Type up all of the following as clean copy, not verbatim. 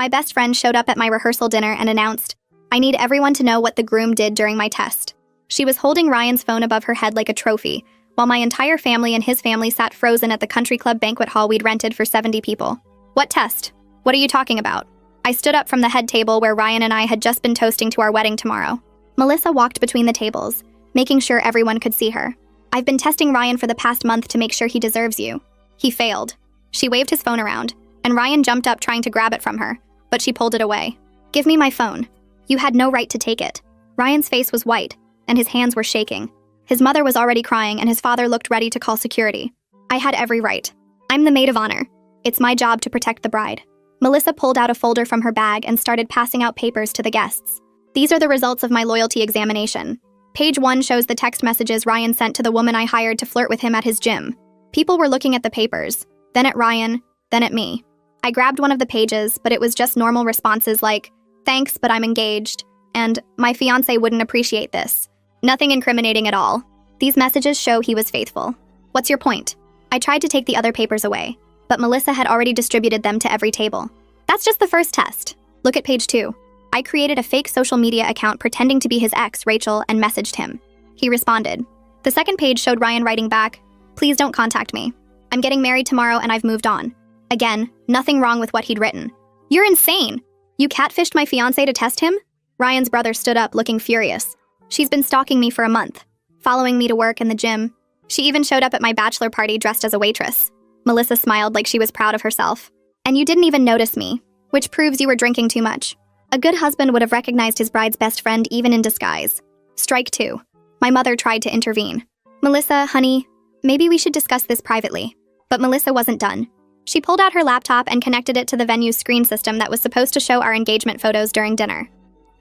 My best friend showed up at my rehearsal dinner and announced, "I need everyone to know what the groom did during my test." She was holding Ryan's phone above her head like a trophy, while my entire family and his family sat frozen at the country club banquet hall we'd rented for 70 people. "What test? What are you talking about?" I stood up from the head table where Ryan and I had just been toasting to our wedding tomorrow. Melissa walked between the tables, making sure everyone could see her. "I've been testing Ryan for the past month to make sure he deserves you. He failed." She waved his phone around, and Ryan jumped up trying to grab it from her, but she pulled it away. "Give me my phone. You had no right to take it." Ryan's face was white, and his hands were shaking. His mother was already crying, and his father looked ready to call security. "I had every right. I'm the maid of honor. It's my job to protect the bride." Melissa pulled out a folder from her bag and started passing out papers to the guests. "These are the results of my loyalty examination. Page 1 shows the text messages Ryan sent to the woman I hired to flirt with him at his gym." People were looking at the papers, then at Ryan, then at me. I grabbed one of the pages, but it was just normal responses like, "Thanks, but I'm engaged," and "My fiancé wouldn't appreciate this." Nothing incriminating at all. These messages show he was faithful. "What's your point?" I tried to take the other papers away, but Melissa had already distributed them to every table. "That's just the first test. Look at page 2. I created a fake social media account pretending to be his ex, Rachel, and messaged him. He responded. The second page showed Ryan writing back, "Please don't contact me. I'm getting married tomorrow and I've moved on." Again, nothing wrong with what he'd written. "You're insane! You catfished my fiancé to test him?" Ryan's brother stood up, looking furious. "She's been stalking me for a month, following me to work and the gym. She even showed up at my bachelor party dressed as a waitress." Melissa smiled like she was proud of herself. "And you didn't even notice me, which proves you were drinking too much." A good husband would have recognized his bride's best friend even in disguise. Strike 2. My mother tried to intervene. "Melissa, honey, maybe we should discuss this privately." But Melissa wasn't done. She pulled out her laptop and connected it to the venue's screen system that was supposed to show our engagement photos during dinner.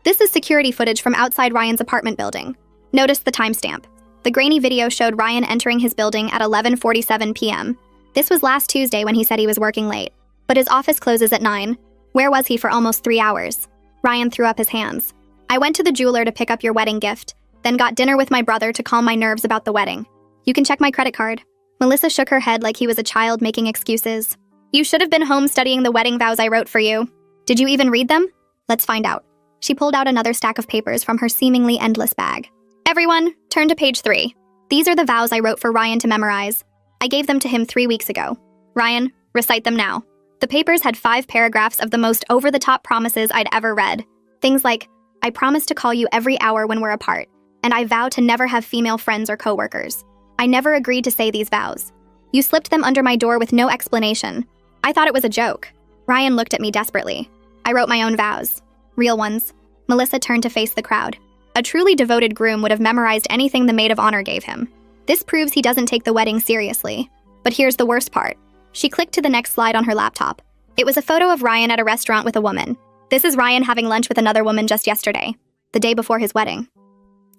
"This is security footage from outside Ryan's apartment building. Notice the timestamp. The grainy video showed Ryan entering his building at 11:47 p.m. This was last Tuesday when he said he was working late. But his office closes at 9. Where was he for almost 3 hours? Ryan threw up his hands. "I went to the jeweler to pick up your wedding gift, then got dinner with my brother to calm my nerves about the wedding. You can check my credit card." Melissa shook her head like he was a child making excuses. "You should have been home studying the wedding vows I wrote for you. Did you even read them? Let's find out." She pulled out another stack of papers from her seemingly endless bag. "Everyone, turn to page 3. These are the vows I wrote for Ryan to memorize. I gave them to him 3 weeks ago. Ryan, recite them now." The papers had 5 paragraphs of the most over-the-top promises I'd ever read. Things like, "I promise to call you every hour when we're apart, and I vow to never have female friends or coworkers. I never agreed to say these vows. You slipped them under my door with no explanation. I thought it was a joke." Ryan looked at me desperately. "I wrote my own vows. Real ones." Melissa turned to face the crowd. A truly devoted groom would have memorized anything the maid of honor gave him. This proves he doesn't take the wedding seriously. But here's the worst part. She clicked to the next slide on her laptop. It was a photo of Ryan at a restaurant with a woman. This is Ryan having lunch with another woman just yesterday, the day before his wedding.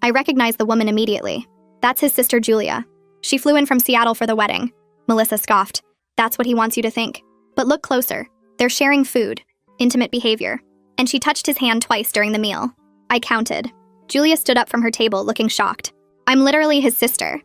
I recognized the woman immediately. That's his sister Julia. She flew in from Seattle for the wedding. Melissa scoffed. "That's what he wants you to think. But look closer. They're sharing food. Intimate behavior." And she touched his hand twice during the meal. I counted. Julia stood up from her table, looking shocked. "I'm literally his sister."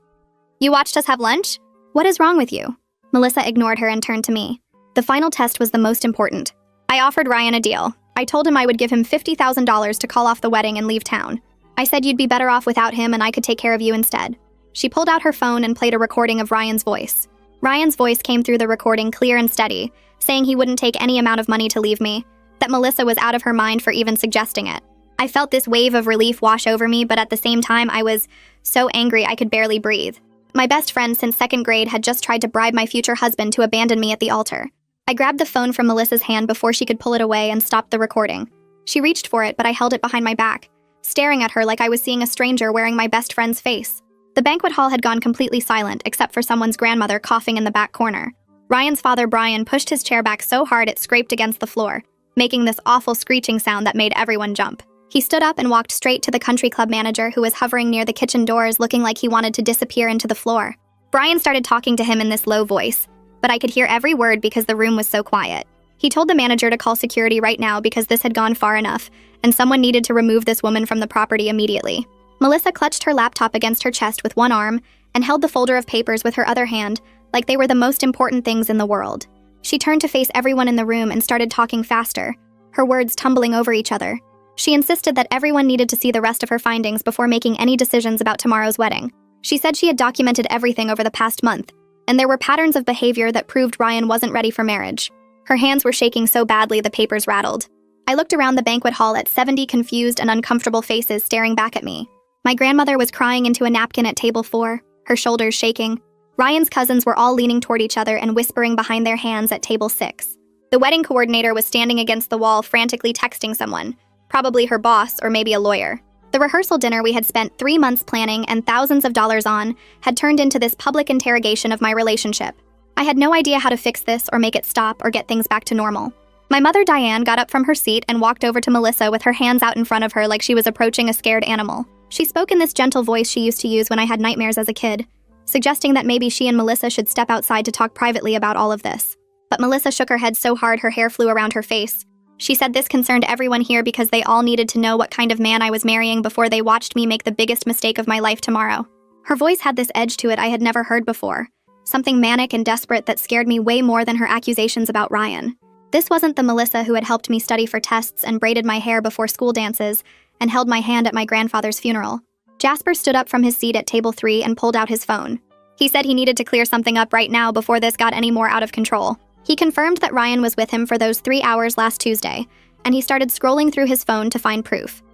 "You watched us have lunch? What is wrong with you?" Melissa ignored her and turned to me. The final test was the most important. I offered Ryan a deal. I told him I would give him $50,000 to call off the wedding and leave town. I said you'd be better off without him and I could take care of you instead. She pulled out her phone and played a recording of Ryan's voice. Ryan's voice came through the recording clear and steady, saying he wouldn't take any amount of money to leave me, that Melissa was out of her mind for even suggesting it. I felt this wave of relief wash over me, but at the same time I was so angry I could barely breathe. My best friend since 2nd grade had just tried to bribe my future husband to abandon me at the altar. I grabbed the phone from Melissa's hand before she could pull it away and stopped the recording. She reached for it, but I held it behind my back, staring at her like I was seeing a stranger wearing my best friend's face. The banquet hall had gone completely silent except for someone's grandmother coughing in the back corner. Ryan's father, Brian, pushed his chair back so hard it scraped against the floor, making this awful screeching sound that made everyone jump. He stood up and walked straight to the country club manager who was hovering near the kitchen doors looking like he wanted to disappear into the floor. Brian started talking to him in this low voice, but I could hear every word because the room was so quiet. He told the manager to call security right now because this had gone far enough, and someone needed to remove this woman from the property immediately. Melissa clutched her laptop against her chest with one arm and held the folder of papers with her other hand like they were the most important things in the world. She turned to face everyone in the room and started talking faster, her words tumbling over each other. She insisted that everyone needed to see the rest of her findings before making any decisions about tomorrow's wedding. She said she had documented everything over the past month, and there were patterns of behavior that proved Ryan wasn't ready for marriage. Her hands were shaking so badly the papers rattled. I looked around the banquet hall at 70 confused and uncomfortable faces staring back at me. My grandmother was crying into a napkin at table 4, her shoulders shaking. Ryan's cousins were all leaning toward each other and whispering behind their hands at table 6. The wedding coordinator was standing against the wall frantically texting someone, probably her boss or maybe a lawyer. The rehearsal dinner we had spent 3 months planning and thousands of dollars on had turned into this public interrogation of my relationship. I had no idea how to fix this or make it stop or get things back to normal. My mother Diane got up from her seat and walked over to Melissa with her hands out in front of her like she was approaching a scared animal. She spoke in this gentle voice she used to use when I had nightmares as a kid, suggesting that maybe she and Melissa should step outside to talk privately about all of this. But Melissa shook her head so hard her hair flew around her face. She said this concerned everyone here because they all needed to know what kind of man I was marrying before they watched me make the biggest mistake of my life tomorrow. Her voice had this edge to it I had never heard before, something manic and desperate that scared me way more than her accusations about Ryan. This wasn't the Melissa who had helped me study for tests and braided my hair before school dances and held my hand at my grandfather's funeral. Jasper stood up from his seat at table 3 and pulled out his phone. He said he needed to clear something up right now before this got any more out of control. He confirmed that Ryan was with him for those 3 hours last Tuesday, and he started scrolling through his phone to find proof.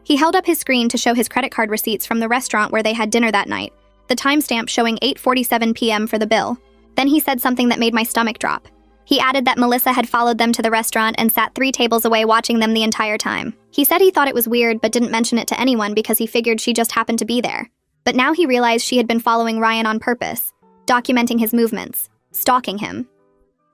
He held up his screen to show his credit card receipts from the restaurant where they had dinner that night, the timestamp showing 8:47 p.m. for the bill. Then he said something that made my stomach drop. He added that Melissa had followed them to the restaurant and sat 3 tables away watching them the entire time. He said he thought it was weird but didn't mention it to anyone because he figured she just happened to be there. But now he realized she had been following Ryan on purpose, documenting his movements, stalking him.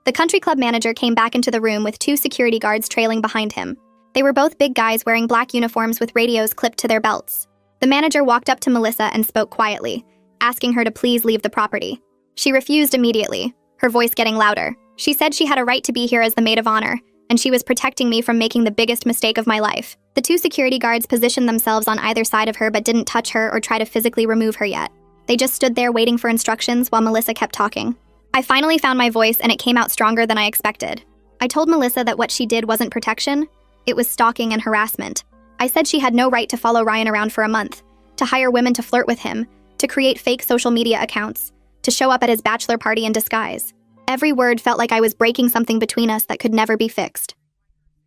The country club manager came back into the room with 2 security guards trailing behind him. They were both big guys wearing black uniforms with radios clipped to their belts. The manager walked up to Melissa and spoke quietly, asking her to please leave the property. She refused immediately, her voice getting louder. She said she had a right to be here as the maid of honor, and she was protecting me from making the biggest mistake of my life. The 2 security guards positioned themselves on either side of her but didn't touch her or try to physically remove her yet. They just stood there waiting for instructions while Melissa kept talking. I finally found my voice and it came out stronger than I expected. I told Melissa that what she did wasn't protection, it was stalking and harassment. I said she had no right to follow Ryan around for a month, to hire women to flirt with him, to create fake social media accounts, to show up at his bachelor party in disguise. Every word felt like I was breaking something between us that could never be fixed.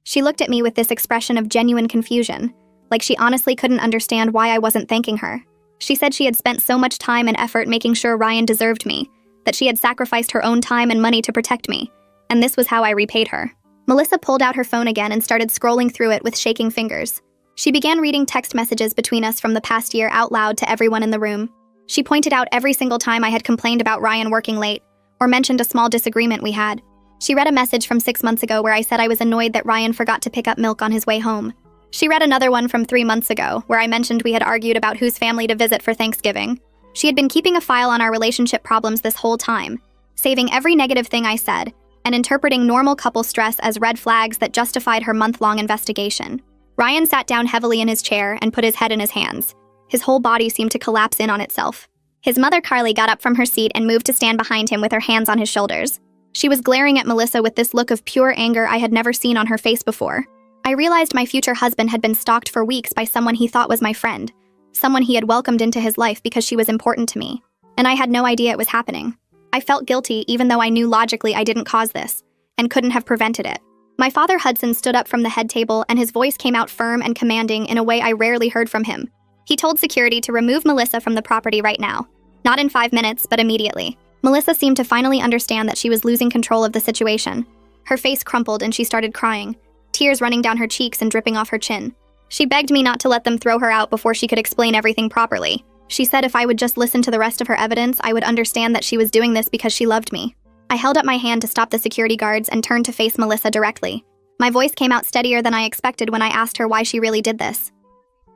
She looked at me with this expression of genuine confusion, like she honestly couldn't understand why I wasn't thanking her. She said she had spent so much time and effort making sure Ryan deserved me, that she had sacrificed her own time and money to protect me, and this was how I repaid her. Melissa pulled out her phone again and started scrolling through it with shaking fingers. She began reading text messages between us from the past year out loud to everyone in the room. She pointed out every single time I had complained about Ryan working late, or mentioned a small disagreement we had. She read a message from 6 months ago where I said I was annoyed that Ryan forgot to pick up milk on his way home. She read another one from 3 months ago where I mentioned we had argued about whose family to visit for Thanksgiving. She had been keeping a file on our relationship problems this whole time, saving every negative thing I said, and interpreting normal couple stress as red flags that justified her month-long investigation. Ryan sat down heavily in his chair and put his head in his hands. His whole body seemed to collapse in on itself. His mother Carly got up from her seat and moved to stand behind him with her hands on his shoulders. She was glaring at Melissa with this look of pure anger I had never seen on her face before. I realized my future husband had been stalked for weeks by someone he thought was my friend, someone he had welcomed into his life because she was important to me, and I had no idea it was happening. I felt guilty even though I knew logically I didn't cause this, and couldn't have prevented it. My father Hudson stood up from the head table and his voice came out firm and commanding in a way I rarely heard from him. He told security to remove Melissa from the property right now. Not in 5 minutes, but immediately. Melissa seemed to finally understand that she was losing control of the situation. Her face crumpled and she started crying, tears running down her cheeks and dripping off her chin. She begged me not to let them throw her out before she could explain everything properly. She said if I would just listen to the rest of her evidence, I would understand that she was doing this because she loved me. I held up my hand to stop the security guards and turned to face Melissa directly. My voice came out steadier than I expected when I asked her why she really did this.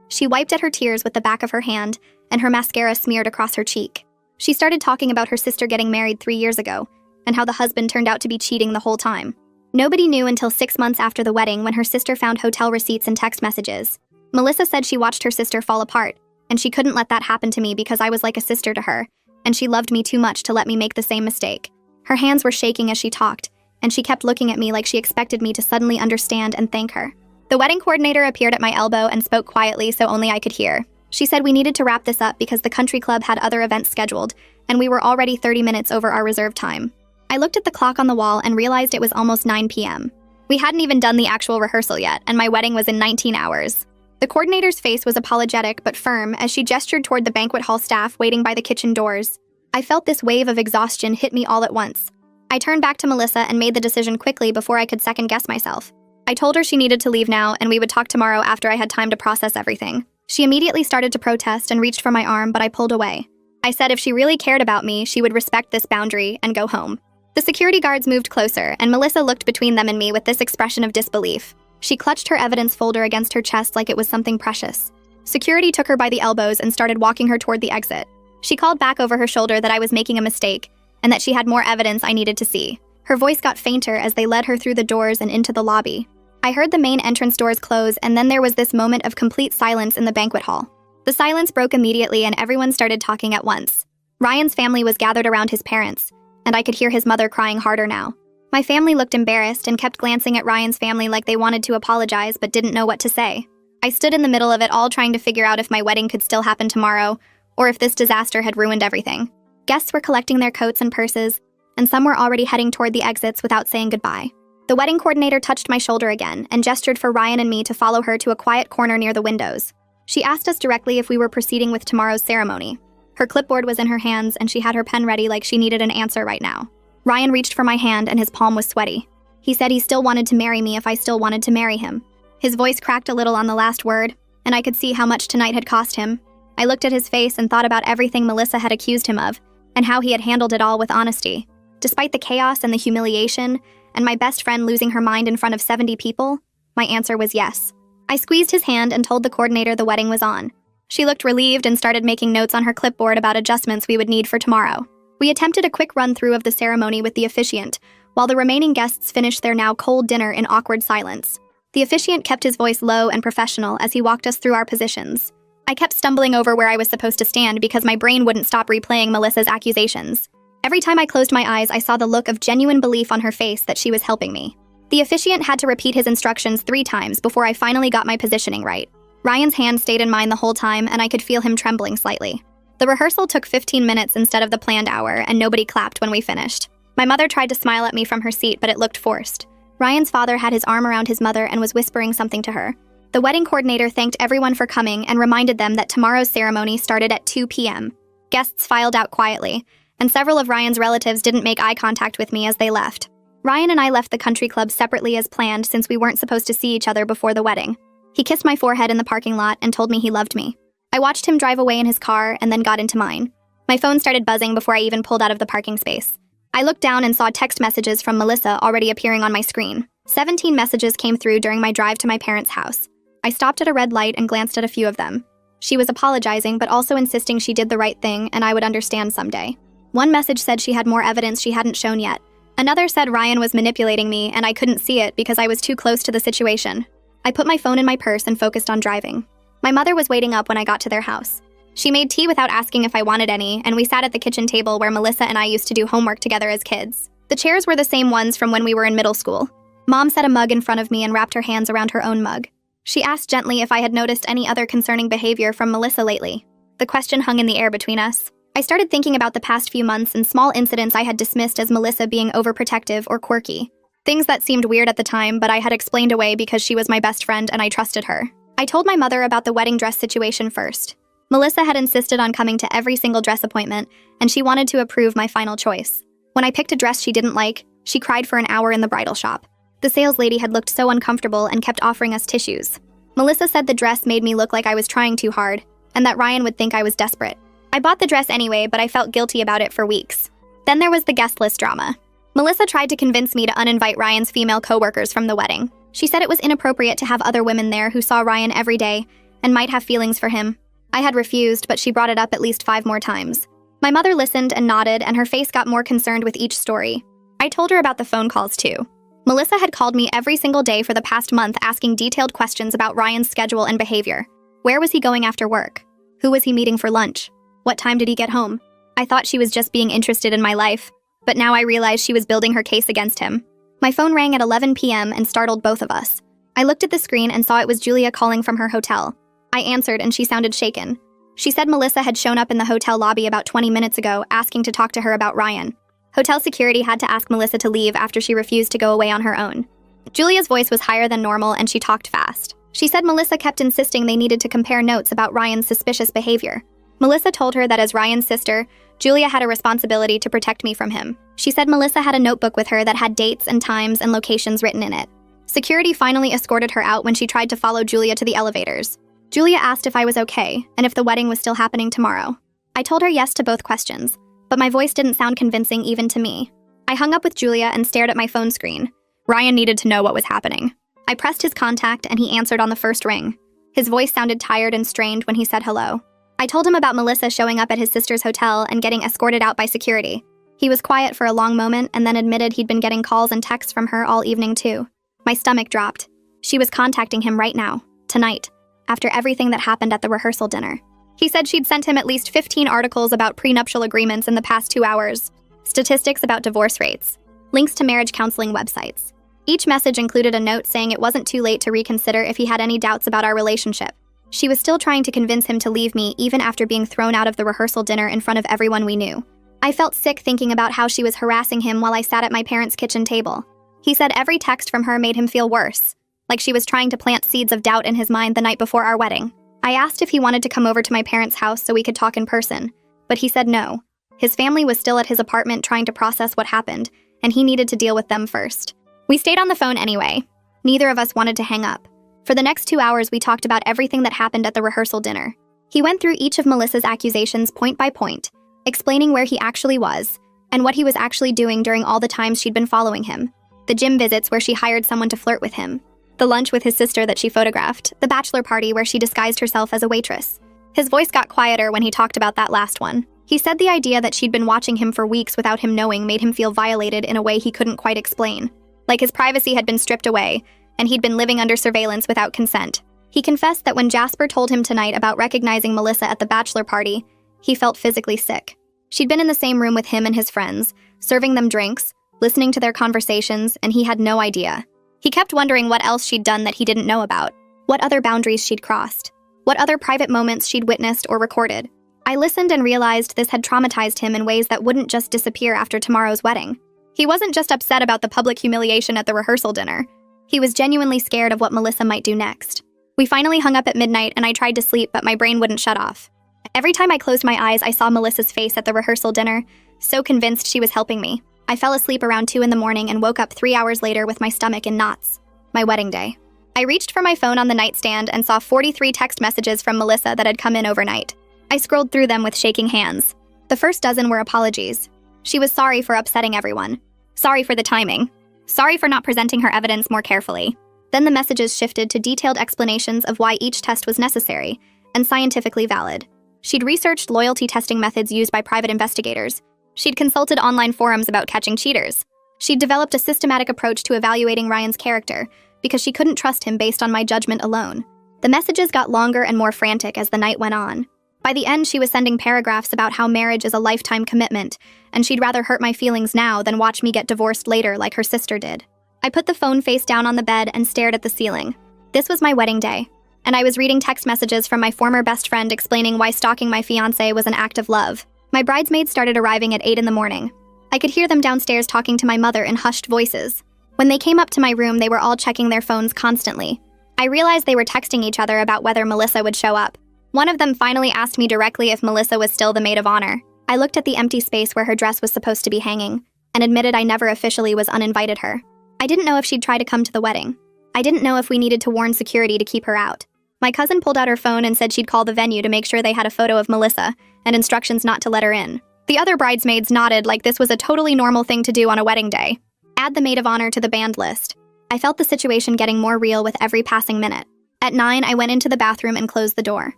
She wiped at her tears with the back of her hand, and her mascara smeared across her cheek. She started talking about her sister getting married 3 years ago, and how the husband turned out to be cheating the whole time. Nobody knew until 6 months after the wedding when her sister found hotel receipts and text messages. Melissa said she watched her sister fall apart, and she couldn't let that happen to me because I was like a sister to her, and she loved me too much to let me make the same mistake. Her hands were shaking as she talked, and she kept looking at me like she expected me to suddenly understand and thank her. The wedding coordinator appeared at my elbow and spoke quietly so only I could hear. She said we needed to wrap this up because the country club had other events scheduled, and we were already 30 minutes over our reserved time. I looked at the clock on the wall and realized it was almost 9 p.m. We hadn't even done the actual rehearsal yet, and my wedding was in 19 hours. The coordinator's face was apologetic but firm as she gestured toward the banquet hall staff waiting by the kitchen doors. I felt this wave of exhaustion hit me all at once. I turned back to Melissa and made the decision quickly before I could second-guess myself. I told her she needed to leave now and we would talk tomorrow after I had time to process everything. She immediately started to protest and reached for my arm, but I pulled away. I said if she really cared about me, she would respect this boundary and go home. The security guards moved closer, and Melissa looked between them and me with this expression of disbelief. She clutched her evidence folder against her chest like it was something precious. Security took her by the elbows and started walking her toward the exit. She called back over her shoulder that I was making a mistake, and that she had more evidence I needed to see. Her voice got fainter as they led her through the doors and into the lobby. I heard the main entrance doors close, and then there was this moment of complete silence in the banquet hall. The silence broke immediately and everyone started talking at once. Ryan's family was gathered around his parents, and I could hear his mother crying harder now. My family looked embarrassed and kept glancing at Ryan's family like they wanted to apologize but didn't know what to say. I stood in the middle of it all trying to figure out if my wedding could still happen tomorrow, or if this disaster had ruined everything. Guests were collecting their coats and purses, and some were already heading toward the exits without saying goodbye. The wedding coordinator touched my shoulder again and gestured for Ryan and me to follow her to a quiet corner near the windows. She asked us directly if we were proceeding with tomorrow's ceremony. Her clipboard was in her hands and she had her pen ready like she needed an answer right now. Ryan reached for my hand and his palm was sweaty. He said he still wanted to marry me if I still wanted to marry him. His voice cracked a little on the last word, and I could see how much tonight had cost him. I looked at his face and thought about everything Melissa had accused him of, and how he had handled it all with honesty. Despite the chaos and the humiliation, and my best friend losing her mind in front of 70 people, my answer was yes. I squeezed his hand and told the coordinator the wedding was on. She looked relieved and started making notes on her clipboard about adjustments we would need for tomorrow. We attempted a quick run-through of the ceremony with the officiant, while the remaining guests finished their now cold dinner in awkward silence. The officiant kept his voice low and professional as he walked us through our positions. I kept stumbling over where I was supposed to stand because my brain wouldn't stop replaying Melissa's accusations. Every time I closed my eyes, I saw the look of genuine belief on her face that she was helping me. The officiant had to repeat his instructions 3 times before I finally got my positioning right. Ryan's hand stayed in mine the whole time, and I could feel him trembling slightly. The rehearsal took 15 minutes instead of the planned hour, and nobody clapped when we finished. My mother tried to smile at me from her seat, but it looked forced. Ryan's father had his arm around his mother and was whispering something to her. The wedding coordinator thanked everyone for coming and reminded them that tomorrow's ceremony started at 2 p.m. Guests filed out quietly, and several of Ryan's relatives didn't make eye contact with me as they left. Ryan and I left the country club separately as planned since we weren't supposed to see each other before the wedding. He kissed my forehead in the parking lot and told me he loved me. I watched him drive away in his car and then got into mine. My phone started buzzing before I even pulled out of the parking space. I looked down and saw text messages from Melissa already appearing on my screen. 17 messages came through during my drive to my parents' house. I stopped at a red light and glanced at a few of them. She was apologizing but also insisting she did the right thing and I would understand someday. One message said she had more evidence she hadn't shown yet. Another said Ryan was manipulating me and I couldn't see it because I was too close to the situation. I put my phone in my purse and focused on driving. My mother was waiting up when I got to their house. She made tea without asking if I wanted any, and we sat at the kitchen table where Melissa and I used to do homework together as kids. The chairs were the same ones from when we were in middle school. Mom set a mug in front of me and wrapped her hands around her own mug. She asked gently if I had noticed any other concerning behavior from Melissa lately. The question hung in the air between us. I started thinking about the past few months and small incidents I had dismissed as Melissa being overprotective or quirky. Things that seemed weird at the time, but I had explained away because she was my best friend and I trusted her. I told my mother about the wedding dress situation first. Melissa had insisted on coming to every single dress appointment, and she wanted to approve my final choice. When I picked a dress she didn't like, she cried for an hour in the bridal shop. The sales lady had looked so uncomfortable and kept offering us tissues. Melissa said the dress made me look like I was trying too hard, and that Ryan would think I was desperate. I bought the dress anyway, but I felt guilty about it for weeks. Then there was the guest list drama. Melissa tried to convince me to uninvite Ryan's female coworkers from the wedding. She said it was inappropriate to have other women there who saw Ryan every day and might have feelings for him. I had refused, but she brought it up at least 5 more times. My mother listened and nodded, and her face got more concerned with each story. I told her about the phone calls too. Melissa had called me every single day for the past month asking detailed questions about Ryan's schedule and behavior. Where was he going after work? Who was he meeting for lunch? What time did he get home? I thought she was just being interested in my life, but now I realized she was building her case against him. My phone rang at 11 p.m. and startled both of us. I looked at the screen and saw it was Julia calling from her hotel. I answered and she sounded shaken. She said Melissa had shown up in the hotel lobby about 20 minutes ago, asking to talk to her about Ryan. Hotel security had to ask Melissa to leave after she refused to go away on her own. Julia's voice was higher than normal and she talked fast. She said Melissa kept insisting they needed to compare notes about Ryan's suspicious behavior. Melissa told her that as Ryan's sister, Julia had a responsibility to protect me from him. She said Melissa had a notebook with her that had dates and times and locations written in it. Security finally escorted her out when she tried to follow Julia to the elevators. Julia asked if I was okay and if the wedding was still happening tomorrow. I told her yes to both questions, but my voice didn't sound convincing even to me. I hung up with Julia and stared at my phone screen. Ryan needed to know what was happening. I pressed his contact and he answered on the first ring. His voice sounded tired and strained when he said hello. I told him about Melissa showing up at his sister's hotel and getting escorted out by security. He was quiet for a long moment and then admitted he'd been getting calls and texts from her all evening too. My stomach dropped. She was contacting him right now, tonight, after everything that happened at the rehearsal dinner. He said she'd sent him at least 15 articles about prenuptial agreements in the past 2 hours, statistics about divorce rates, links to marriage counseling websites. Each message included a note saying it wasn't too late to reconsider if he had any doubts about our relationship. She was still trying to convince him to leave me even after being thrown out of the rehearsal dinner in front of everyone we knew. I felt sick thinking about how she was harassing him while I sat at my parents' kitchen table. He said every text from her made him feel worse, like she was trying to plant seeds of doubt in his mind the night before our wedding. I asked if he wanted to come over to my parents' house so we could talk in person, but he said no. His family was still at his apartment trying to process what happened, and he needed to deal with them first. We stayed on the phone anyway. Neither of us wanted to hang up. For the next 2 hours, we talked about everything that happened at the rehearsal dinner. He went through each of Melissa's accusations point by point, explaining where he actually was and what he was actually doing during all the times she'd been following him. The gym visits where she hired someone to flirt with him, the lunch with his sister that she photographed, the bachelor party where she disguised herself as a waitress. His voice got quieter when he talked about that last one. He said the idea that she'd been watching him for weeks without him knowing made him feel violated in a way he couldn't quite explain. Like his privacy had been stripped away, and he'd been living under surveillance without consent. He confessed that when Jasper told him tonight about recognizing Melissa at the bachelor party, he felt physically sick. She'd been in the same room with him and his friends, serving them drinks, listening to their conversations, and he had no idea. He kept wondering what else she'd done that he didn't know about, what other boundaries she'd crossed, what other private moments she'd witnessed or recorded. I listened and realized this had traumatized him in ways that wouldn't just disappear after tomorrow's wedding. He wasn't just upset about the public humiliation at the rehearsal dinner. He was genuinely scared of what Melissa might do next. We finally hung up at midnight and I tried to sleep, but my brain wouldn't shut off. Every time I closed my eyes, I saw Melissa's face at the rehearsal dinner, so convinced she was helping me. I fell asleep around 2 in the morning and woke up 3 hours later with my stomach in knots. My wedding day. I reached for my phone on the nightstand and saw 43 text messages from Melissa that had come in overnight. I scrolled through them with shaking hands. The first dozen were apologies. She was sorry for upsetting everyone. Sorry for the timing. Sorry for not presenting her evidence more carefully. Then the messages shifted to detailed explanations of why each test was necessary and scientifically valid. She'd researched loyalty testing methods used by private investigators. She'd consulted online forums about catching cheaters. She'd developed a systematic approach to evaluating Ryan's character because she couldn't trust him based on my judgment alone. The messages got longer and more frantic as the night went on. By the end, she was sending paragraphs about how marriage is a lifetime commitment, and she'd rather hurt my feelings now than watch me get divorced later like her sister did. I put the phone face down on the bed and stared at the ceiling. This was my wedding day, and I was reading text messages from my former best friend explaining why stalking my fiancé was an act of love. My bridesmaids started arriving at 8 in the morning. I could hear them downstairs talking to my mother in hushed voices. When they came up to my room, they were all checking their phones constantly. I realized they were texting each other about whether Melissa would show up. One of them finally asked me directly if Melissa was still the maid of honor. I looked at the empty space where her dress was supposed to be hanging, and admitted I never officially was uninvited her. I didn't know if she'd try to come to the wedding. I didn't know if we needed to warn security to keep her out. My cousin pulled out her phone and said she'd call the venue to make sure they had a photo of Melissa and instructions not to let her in. The other bridesmaids nodded like this was a totally normal thing to do on a wedding day. Add the maid of honor to the banned list. I felt the situation getting more real with every passing minute. At 9, I went into the bathroom and closed the door.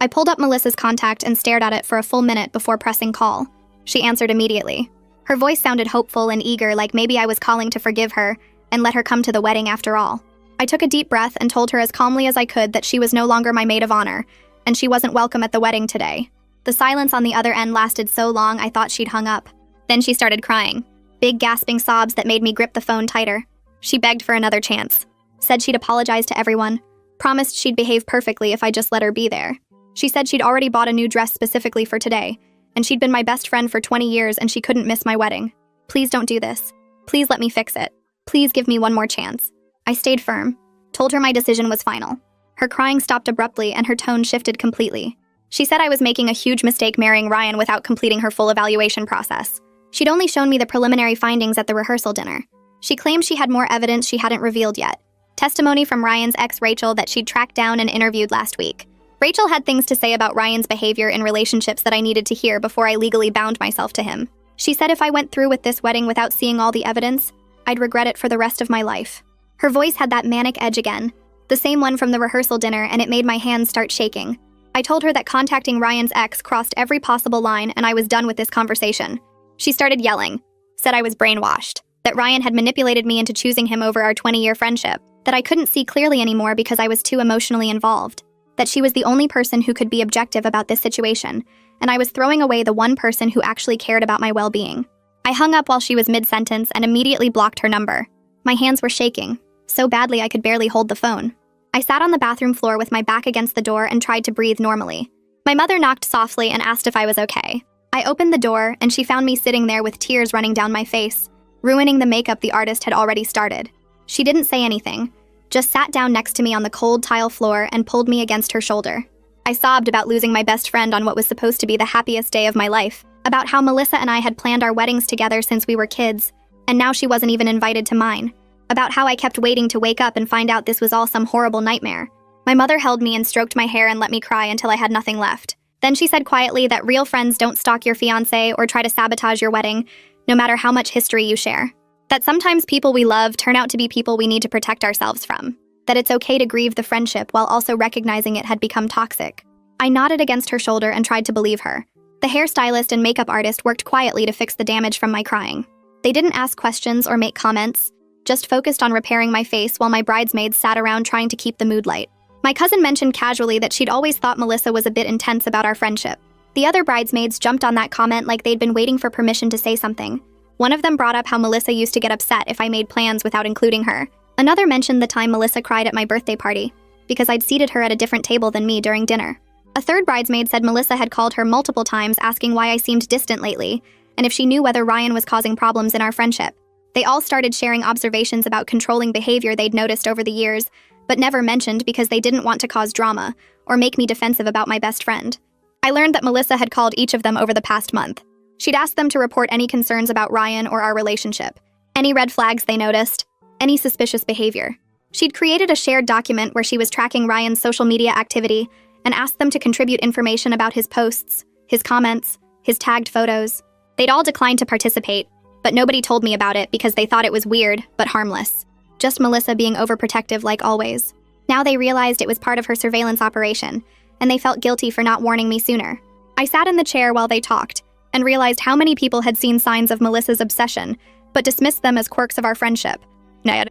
I pulled up Melissa's contact and stared at it for a full minute before pressing call. She answered immediately. Her voice sounded hopeful and eager, like maybe I was calling to forgive her and let her come to the wedding after all. I took a deep breath and told her as calmly as I could that she was no longer my maid of honor, and she wasn't welcome at the wedding today. The silence on the other end lasted so long I thought she'd hung up. Then she started crying. Big gasping sobs that made me grip the phone tighter. She begged for another chance, said she'd apologize to everyone, promised she'd behave perfectly if I just let her be there. She said she'd already bought a new dress specifically for today, and she'd been my best friend for 20 years and she couldn't miss my wedding. Please don't do this. Please let me fix it. Please give me one more chance. I stayed firm, told her my decision was final. Her crying stopped abruptly and her tone shifted completely. She said I was making a huge mistake marrying Ryan without completing her full evaluation process. She'd only shown me the preliminary findings at the rehearsal dinner. She claimed she had more evidence she hadn't revealed yet. Testimony from Ryan's ex Rachel that she'd tracked down and interviewed last week. Rachel had things to say about Ryan's behavior in relationships that I needed to hear before I legally bound myself to him. She said if I went through with this wedding without seeing all the evidence, I'd regret it for the rest of my life. Her voice had that manic edge again, the same one from the rehearsal dinner, and it made my hands start shaking. I told her that contacting Ryan's ex crossed every possible line and I was done with this conversation. She started yelling, said I was brainwashed, that Ryan had manipulated me into choosing him over our 20-year friendship, that I couldn't see clearly anymore because I was too emotionally involved, that she was the only person who could be objective about this situation, and I was throwing away the one person who actually cared about my well-being. I hung up while she was mid-sentence and immediately blocked her number. My hands were shaking, so badly I could barely hold the phone. I sat on the bathroom floor with my back against the door and tried to breathe normally. My mother knocked softly and asked if I was okay. I opened the door and she found me sitting there with tears running down my face, ruining the makeup the artist had already started. She didn't say anything, just sat down next to me on the cold tile floor and pulled me against her shoulder. I sobbed about losing my best friend on what was supposed to be the happiest day of my life, about how Melissa and I had planned our weddings together since we were kids, and now she wasn't even invited to mine, about how I kept waiting to wake up and find out this was all some horrible nightmare. My mother held me and stroked my hair and let me cry until I had nothing left. Then she said quietly that real friends don't stalk your fiancé or try to sabotage your wedding, no matter how much history you share. That sometimes people we love turn out to be people we need to protect ourselves from. That it's okay to grieve the friendship while also recognizing it had become toxic. I nodded against her shoulder and tried to believe her. The hairstylist and makeup artist worked quietly to fix the damage from my crying. They didn't ask questions or make comments, just focused on repairing my face while my bridesmaids sat around trying to keep the mood light. My cousin mentioned casually that she'd always thought Melissa was a bit intense about our friendship. The other bridesmaids jumped on that comment like they'd been waiting for permission to say something. One of them brought up how Melissa used to get upset if I made plans without including her. Another mentioned the time Melissa cried at my birthday party, because I'd seated her at a different table than me during dinner. A third bridesmaid said Melissa had called her multiple times asking why I seemed distant lately, and if she knew whether Ryan was causing problems in our friendship. They all started sharing observations about controlling behavior they'd noticed over the years, but never mentioned because they didn't want to cause drama or make me defensive about my best friend. I learned that Melissa had called each of them over the past month. She'd asked them to report any concerns about Ryan or our relationship, any red flags they noticed, any suspicious behavior. She'd created a shared document where she was tracking Ryan's social media activity and asked them to contribute information about his posts, his comments, his tagged photos. They'd all declined to participate, but nobody told me about it because they thought it was weird, but harmless. Just Melissa being overprotective like always. Now they realized it was part of her surveillance operation, and they felt guilty for not warning me sooner. I sat in the chair while they talked, and realized how many people had seen signs of Melissa's obsession, but dismissed them as quirks of our friendship.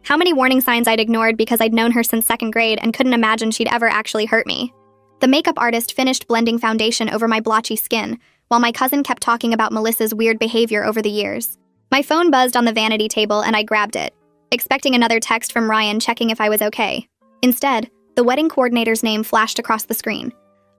How many warning signs I'd ignored because I'd known her since second grade and couldn't imagine she'd ever actually hurt me. The makeup artist finished blending foundation over my blotchy skin, while my cousin kept talking about Melissa's weird behavior over the years. My phone buzzed on the vanity table and I grabbed it, expecting another text from Ryan checking if I was okay. Instead, the wedding coordinator's name flashed across the screen.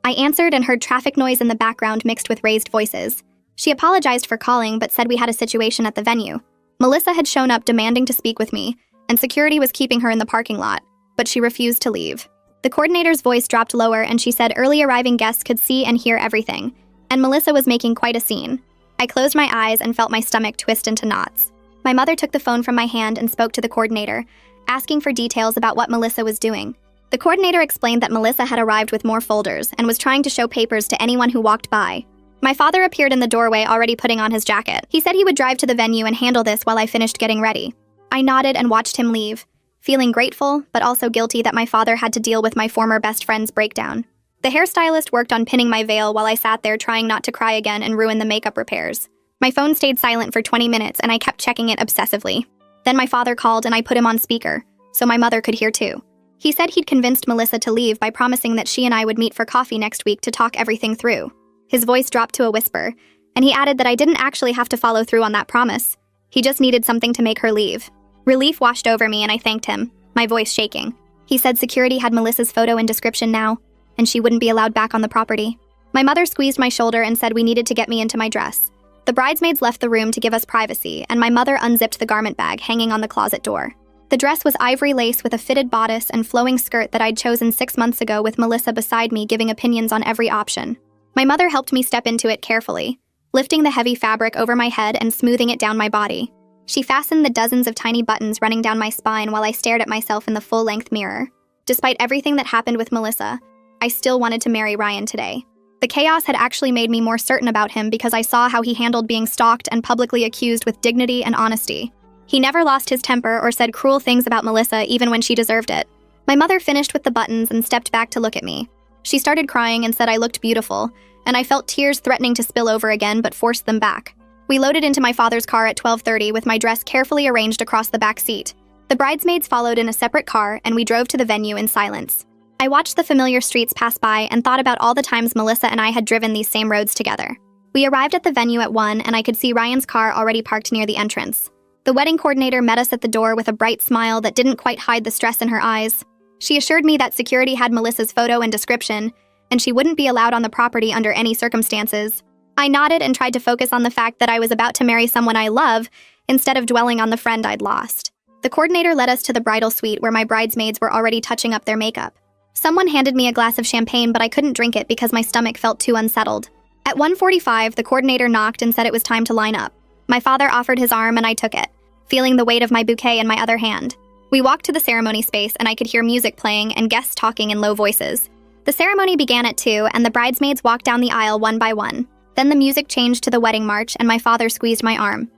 I answered and heard traffic noise in the background mixed with raised voices. She apologized for calling but said we had a situation at the venue. Melissa had shown up demanding to speak with me, and security was keeping her in the parking lot, but she refused to leave. The coordinator's voice dropped lower and she said early arriving guests could see and hear everything, and Melissa was making quite a scene. I closed my eyes and felt my stomach twist into knots. My mother took the phone from my hand and spoke to the coordinator, asking for details about what Melissa was doing. The coordinator explained that Melissa had arrived with more folders and was trying to show papers to anyone who walked by. My father appeared in the doorway already putting on his jacket. He said he would drive to the venue and handle this while I finished getting ready. I nodded and watched him leave, feeling grateful but also guilty that my father had to deal with my former best friend's breakdown. The hairstylist worked on pinning my veil while I sat there trying not to cry again and ruin the makeup repairs. My phone stayed silent for 20 minutes and I kept checking it obsessively. Then my father called and I put him on speaker, so my mother could hear too. He said he'd convinced Melissa to leave by promising that she and I would meet for coffee next week to talk everything through. His voice dropped to a whisper, and he added that I didn't actually have to follow through on that promise. He just needed something to make her leave. Relief washed over me and I thanked him, my voice shaking. He said security had Melissa's photo and description now, and she wouldn't be allowed back on the property. My mother squeezed my shoulder and said we needed to get me into my dress. The bridesmaids left the room to give us privacy, and my mother unzipped the garment bag hanging on the closet door. The dress was ivory lace with a fitted bodice and flowing skirt that I'd chosen 6 months ago, with Melissa beside me giving opinions on every option. My mother helped me step into it carefully, lifting the heavy fabric over my head and smoothing it down my body. She fastened the dozens of tiny buttons running down my spine while I stared at myself in the full-length mirror. Despite everything that happened with Melissa, I still wanted to marry Ryan today. The chaos had actually made me more certain about him because I saw how he handled being stalked and publicly accused with dignity and honesty. He never lost his temper or said cruel things about Melissa even when she deserved it. My mother finished with the buttons and stepped back to look at me. She started crying and said I looked beautiful, and I felt tears threatening to spill over again but forced them back. We loaded into my father's car at 12:30 with my dress carefully arranged across the back seat. The bridesmaids followed in a separate car and we drove to the venue in silence. I watched the familiar streets pass by and thought about all the times Melissa and I had driven these same roads together. We arrived at the venue at 1 and I could see Ryan's car already parked near the entrance. The wedding coordinator met us at the door with a bright smile that didn't quite hide the stress in her eyes. She assured me that security had Melissa's photo and description, and she wouldn't be allowed on the property under any circumstances. I nodded and tried to focus on the fact that I was about to marry someone I love, instead of dwelling on the friend I'd lost. The coordinator led us to the bridal suite where my bridesmaids were already touching up their makeup. Someone handed me a glass of champagne, but I couldn't drink it because my stomach felt too unsettled. At 1:45, the coordinator knocked and said it was time to line up. My father offered his arm and I took it, feeling the weight of my bouquet in my other hand. We walked to the ceremony space and I could hear music playing and guests talking in low voices. The ceremony began at 2 and the bridesmaids walked down the aisle one by one. Then the music changed to the wedding march and my father squeezed my arm.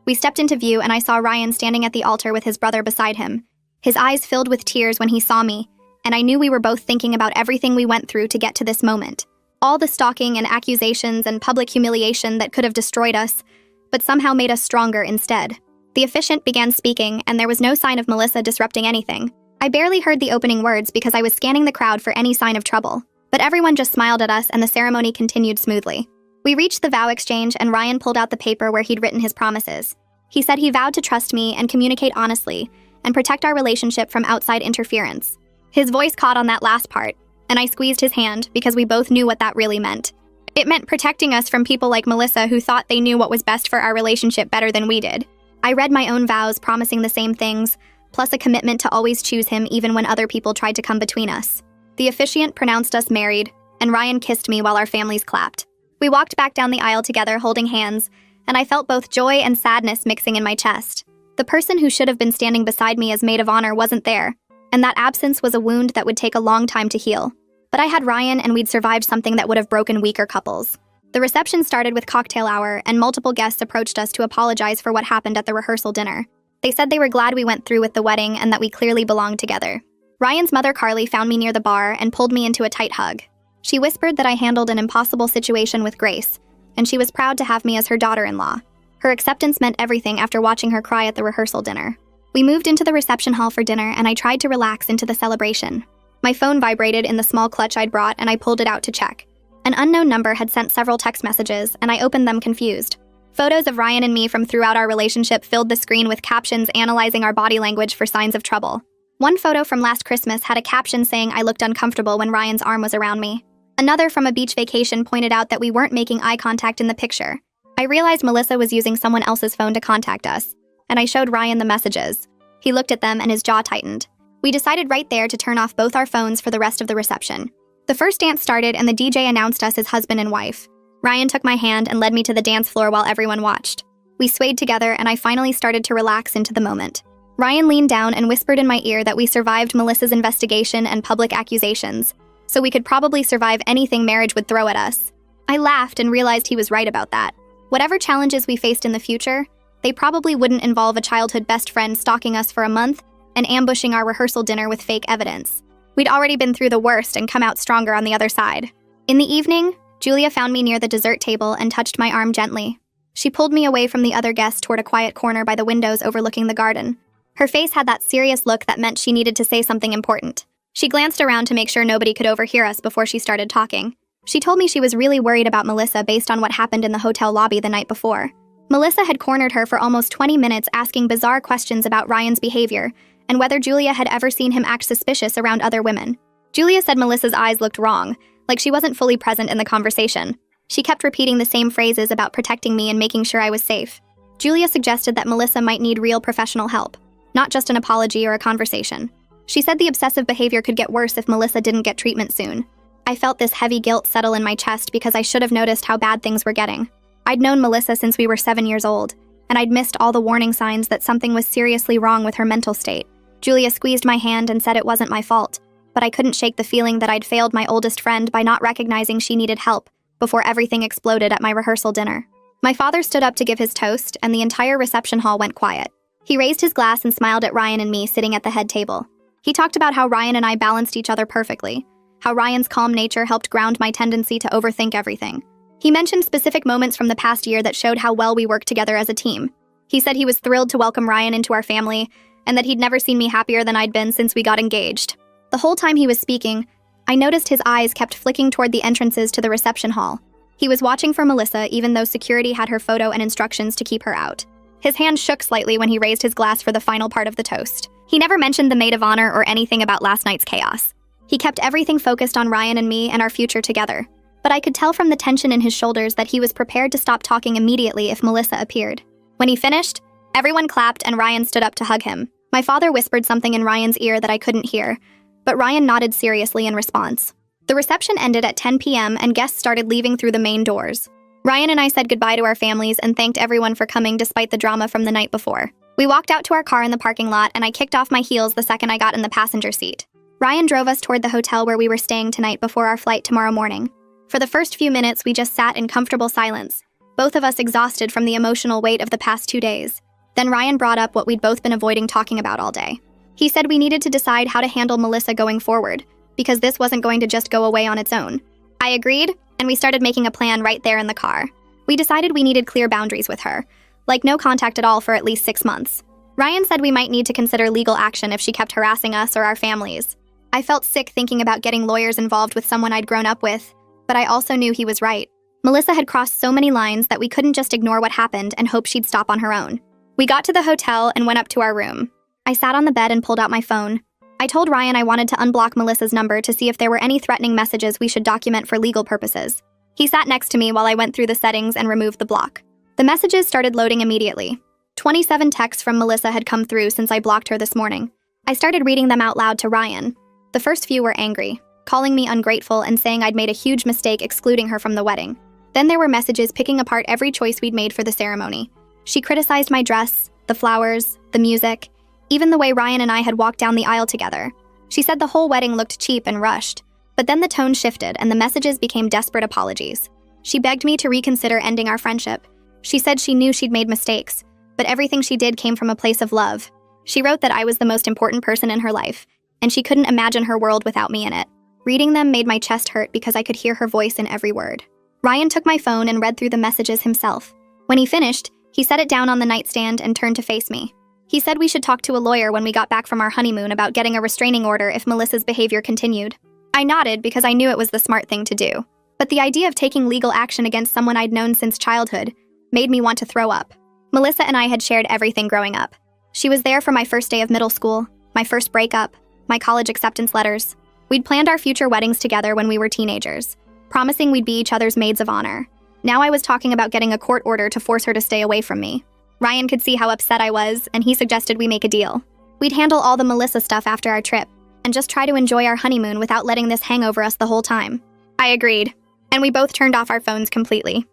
We stepped into view and I saw Ryan standing at the altar with his brother beside him. His eyes filled with tears when he saw me, and I knew we were both thinking about everything we went through to get to this moment. All the stalking and accusations and public humiliation that could have destroyed us, but somehow made us stronger instead. The officiant began speaking, and there was no sign of Melissa disrupting anything. I barely heard the opening words because I was scanning the crowd for any sign of trouble, but everyone just smiled at us and the ceremony continued smoothly. We reached the vow exchange and Ryan pulled out the paper where he'd written his promises. He said he vowed to trust me and communicate honestly and protect our relationship from outside interference. His voice caught on that last part, and I squeezed his hand because we both knew what that really meant. It meant protecting us from people like Melissa who thought they knew what was best for our relationship better than we did. I read my own vows promising the same things, plus a commitment to always choose him even when other people tried to come between us. The officiant pronounced us married, and Ryan kissed me while our families clapped. We walked back down the aisle together holding hands, and I felt both joy and sadness mixing in my chest. The person who should have been standing beside me as maid of honor wasn't there, and that absence was a wound that would take a long time to heal. But I had Ryan and we'd survived something that would have broken weaker couples. The reception started with cocktail hour and multiple guests approached us to apologize for what happened at the rehearsal dinner. They said they were glad we went through with the wedding and that we clearly belonged together. Ryan's mother Carly found me near the bar and pulled me into a tight hug. She whispered that I handled an impossible situation with grace, and she was proud to have me as her daughter-in-law. Her acceptance meant everything after watching her cry at the rehearsal dinner. We moved into the reception hall for dinner and I tried to relax into the celebration. My phone vibrated in the small clutch I'd brought and I pulled it out to check. An unknown number had sent several text messages and I opened them confused. Photos of Ryan and me from throughout our relationship filled the screen with captions analyzing our body language for signs of trouble. One photo from last Christmas had a caption saying I looked uncomfortable when Ryan's arm was around me. Another from a beach vacation pointed out that we weren't making eye contact in the picture. I realized Melissa was using someone else's phone to contact us, and I showed Ryan the messages. He looked at them and his jaw tightened. We decided right there to turn off both our phones for the rest of the reception. The first dance started and the DJ announced us as husband and wife. Ryan took my hand and led me to the dance floor while everyone watched. We swayed together and I finally started to relax into the moment. Ryan leaned down and whispered in my ear that we survived Melissa's investigation and public accusations, so we could probably survive anything marriage would throw at us. I laughed and realized he was right about that. Whatever challenges we faced in the future, they probably wouldn't involve a childhood best friend stalking us for a month and ambushing our rehearsal dinner with fake evidence. We'd already been through the worst and come out stronger on the other side. In the evening, Julia found me near the dessert table and touched my arm gently. She pulled me away from the other guests toward a quiet corner by the windows overlooking the garden. Her face had that serious look that meant she needed to say something important. She glanced around to make sure nobody could overhear us before she started talking. She told me she was really worried about Melissa based on what happened in the hotel lobby the night before. Melissa had cornered her for almost 20 minutes asking bizarre questions about Ryan's behavior and whether Julia had ever seen him act suspicious around other women. Julia said Melissa's eyes looked wrong, like she wasn't fully present in the conversation. She kept repeating the same phrases about protecting me and making sure I was safe. Julia suggested that Melissa might need real professional help, not just an apology or a conversation. She said the obsessive behavior could get worse if Melissa didn't get treatment soon. I felt this heavy guilt settle in my chest because I should have noticed how bad things were getting. I'd known Melissa since we were 7 years old, and I'd missed all the warning signs that something was seriously wrong with her mental state. Julia squeezed my hand and said it wasn't my fault, but I couldn't shake the feeling that I'd failed my oldest friend by not recognizing she needed help before everything exploded at my rehearsal dinner. My father stood up to give his toast, and the entire reception hall went quiet. He raised his glass and smiled at Ryan and me sitting at the head table. He talked about how Ryan and I balanced each other perfectly, how Ryan's calm nature helped ground my tendency to overthink everything. He mentioned specific moments from the past year that showed how well we worked together as a team. He said he was thrilled to welcome Ryan into our family, and that he'd never seen me happier than I'd been since we got engaged. The whole time he was speaking, I noticed his eyes kept flicking toward the entrances to the reception hall. He was watching for Melissa even though security had her photo and instructions to keep her out. His hand shook slightly when he raised his glass for the final part of the toast. He never mentioned the maid of honor or anything about last night's chaos. He kept everything focused on Ryan and me and our future together. But I could tell from the tension in his shoulders that he was prepared to stop talking immediately if Melissa appeared. When he finished, everyone clapped and Ryan stood up to hug him. My father whispered something in Ryan's ear that I couldn't hear, but Ryan nodded seriously in response. The reception ended at 10 p.m. and guests started leaving through the main doors. Ryan and I said goodbye to our families and thanked everyone for coming despite the drama from the night before. We walked out to our car in the parking lot and I kicked off my heels the second I got in the passenger seat. Ryan drove us toward the hotel where we were staying tonight before our flight tomorrow morning. For the first few minutes, we just sat in comfortable silence, both of us exhausted from the emotional weight of the past 2 days. Then Ryan brought up what we'd both been avoiding talking about all day. He said we needed to decide how to handle Melissa going forward, because this wasn't going to just go away on its own. I agreed, and we started making a plan right there in the car. We decided we needed clear boundaries with her, like no contact at all for at least 6 months. Ryan said we might need to consider legal action if she kept harassing us or our families. I felt sick thinking about getting lawyers involved with someone I'd grown up with, but I also knew he was right. Melissa had crossed so many lines that we couldn't just ignore what happened and hope she'd stop on her own. We got to the hotel and went up to our room. I sat on the bed and pulled out my phone. I told Ryan I wanted to unblock Melissa's number to see if there were any threatening messages we should document for legal purposes. He sat next to me while I went through the settings and removed the block. The messages started loading immediately. 27 texts from Melissa had come through since I blocked her this morning. I started reading them out loud to Ryan. The first few were angry, calling me ungrateful and saying I'd made a huge mistake excluding her from the wedding. Then there were messages picking apart every choice we'd made for the ceremony. She criticized my dress, the flowers, the music, even the way Ryan and I had walked down the aisle together. She said the whole wedding looked cheap and rushed. But then the tone shifted and the messages became desperate apologies. She begged me to reconsider ending our friendship. She said she knew she'd made mistakes, but everything she did came from a place of love. She wrote that I was the most important person in her life, and she couldn't imagine her world without me in it. Reading them made my chest hurt because I could hear her voice in every word. Ryan took my phone and read through the messages himself. When he finished, he set it down on the nightstand and turned to face me. He said we should talk to a lawyer when we got back from our honeymoon about getting a restraining order if Melissa's behavior continued. I nodded because I knew it was the smart thing to do. But the idea of taking legal action against someone I'd known since childhood made me want to throw up. Melissa and I had shared everything growing up. She was there for my first day of middle school, my first breakup, my college acceptance letters. We'd planned our future weddings together when we were teenagers, promising we'd be each other's maids of honor. Now I was talking about getting a court order to force her to stay away from me. Ryan could see how upset I was, and he suggested we make a deal. We'd handle all the Melissa stuff after our trip, and just try to enjoy our honeymoon without letting this hang over us the whole time. I agreed, and we both turned off our phones completely.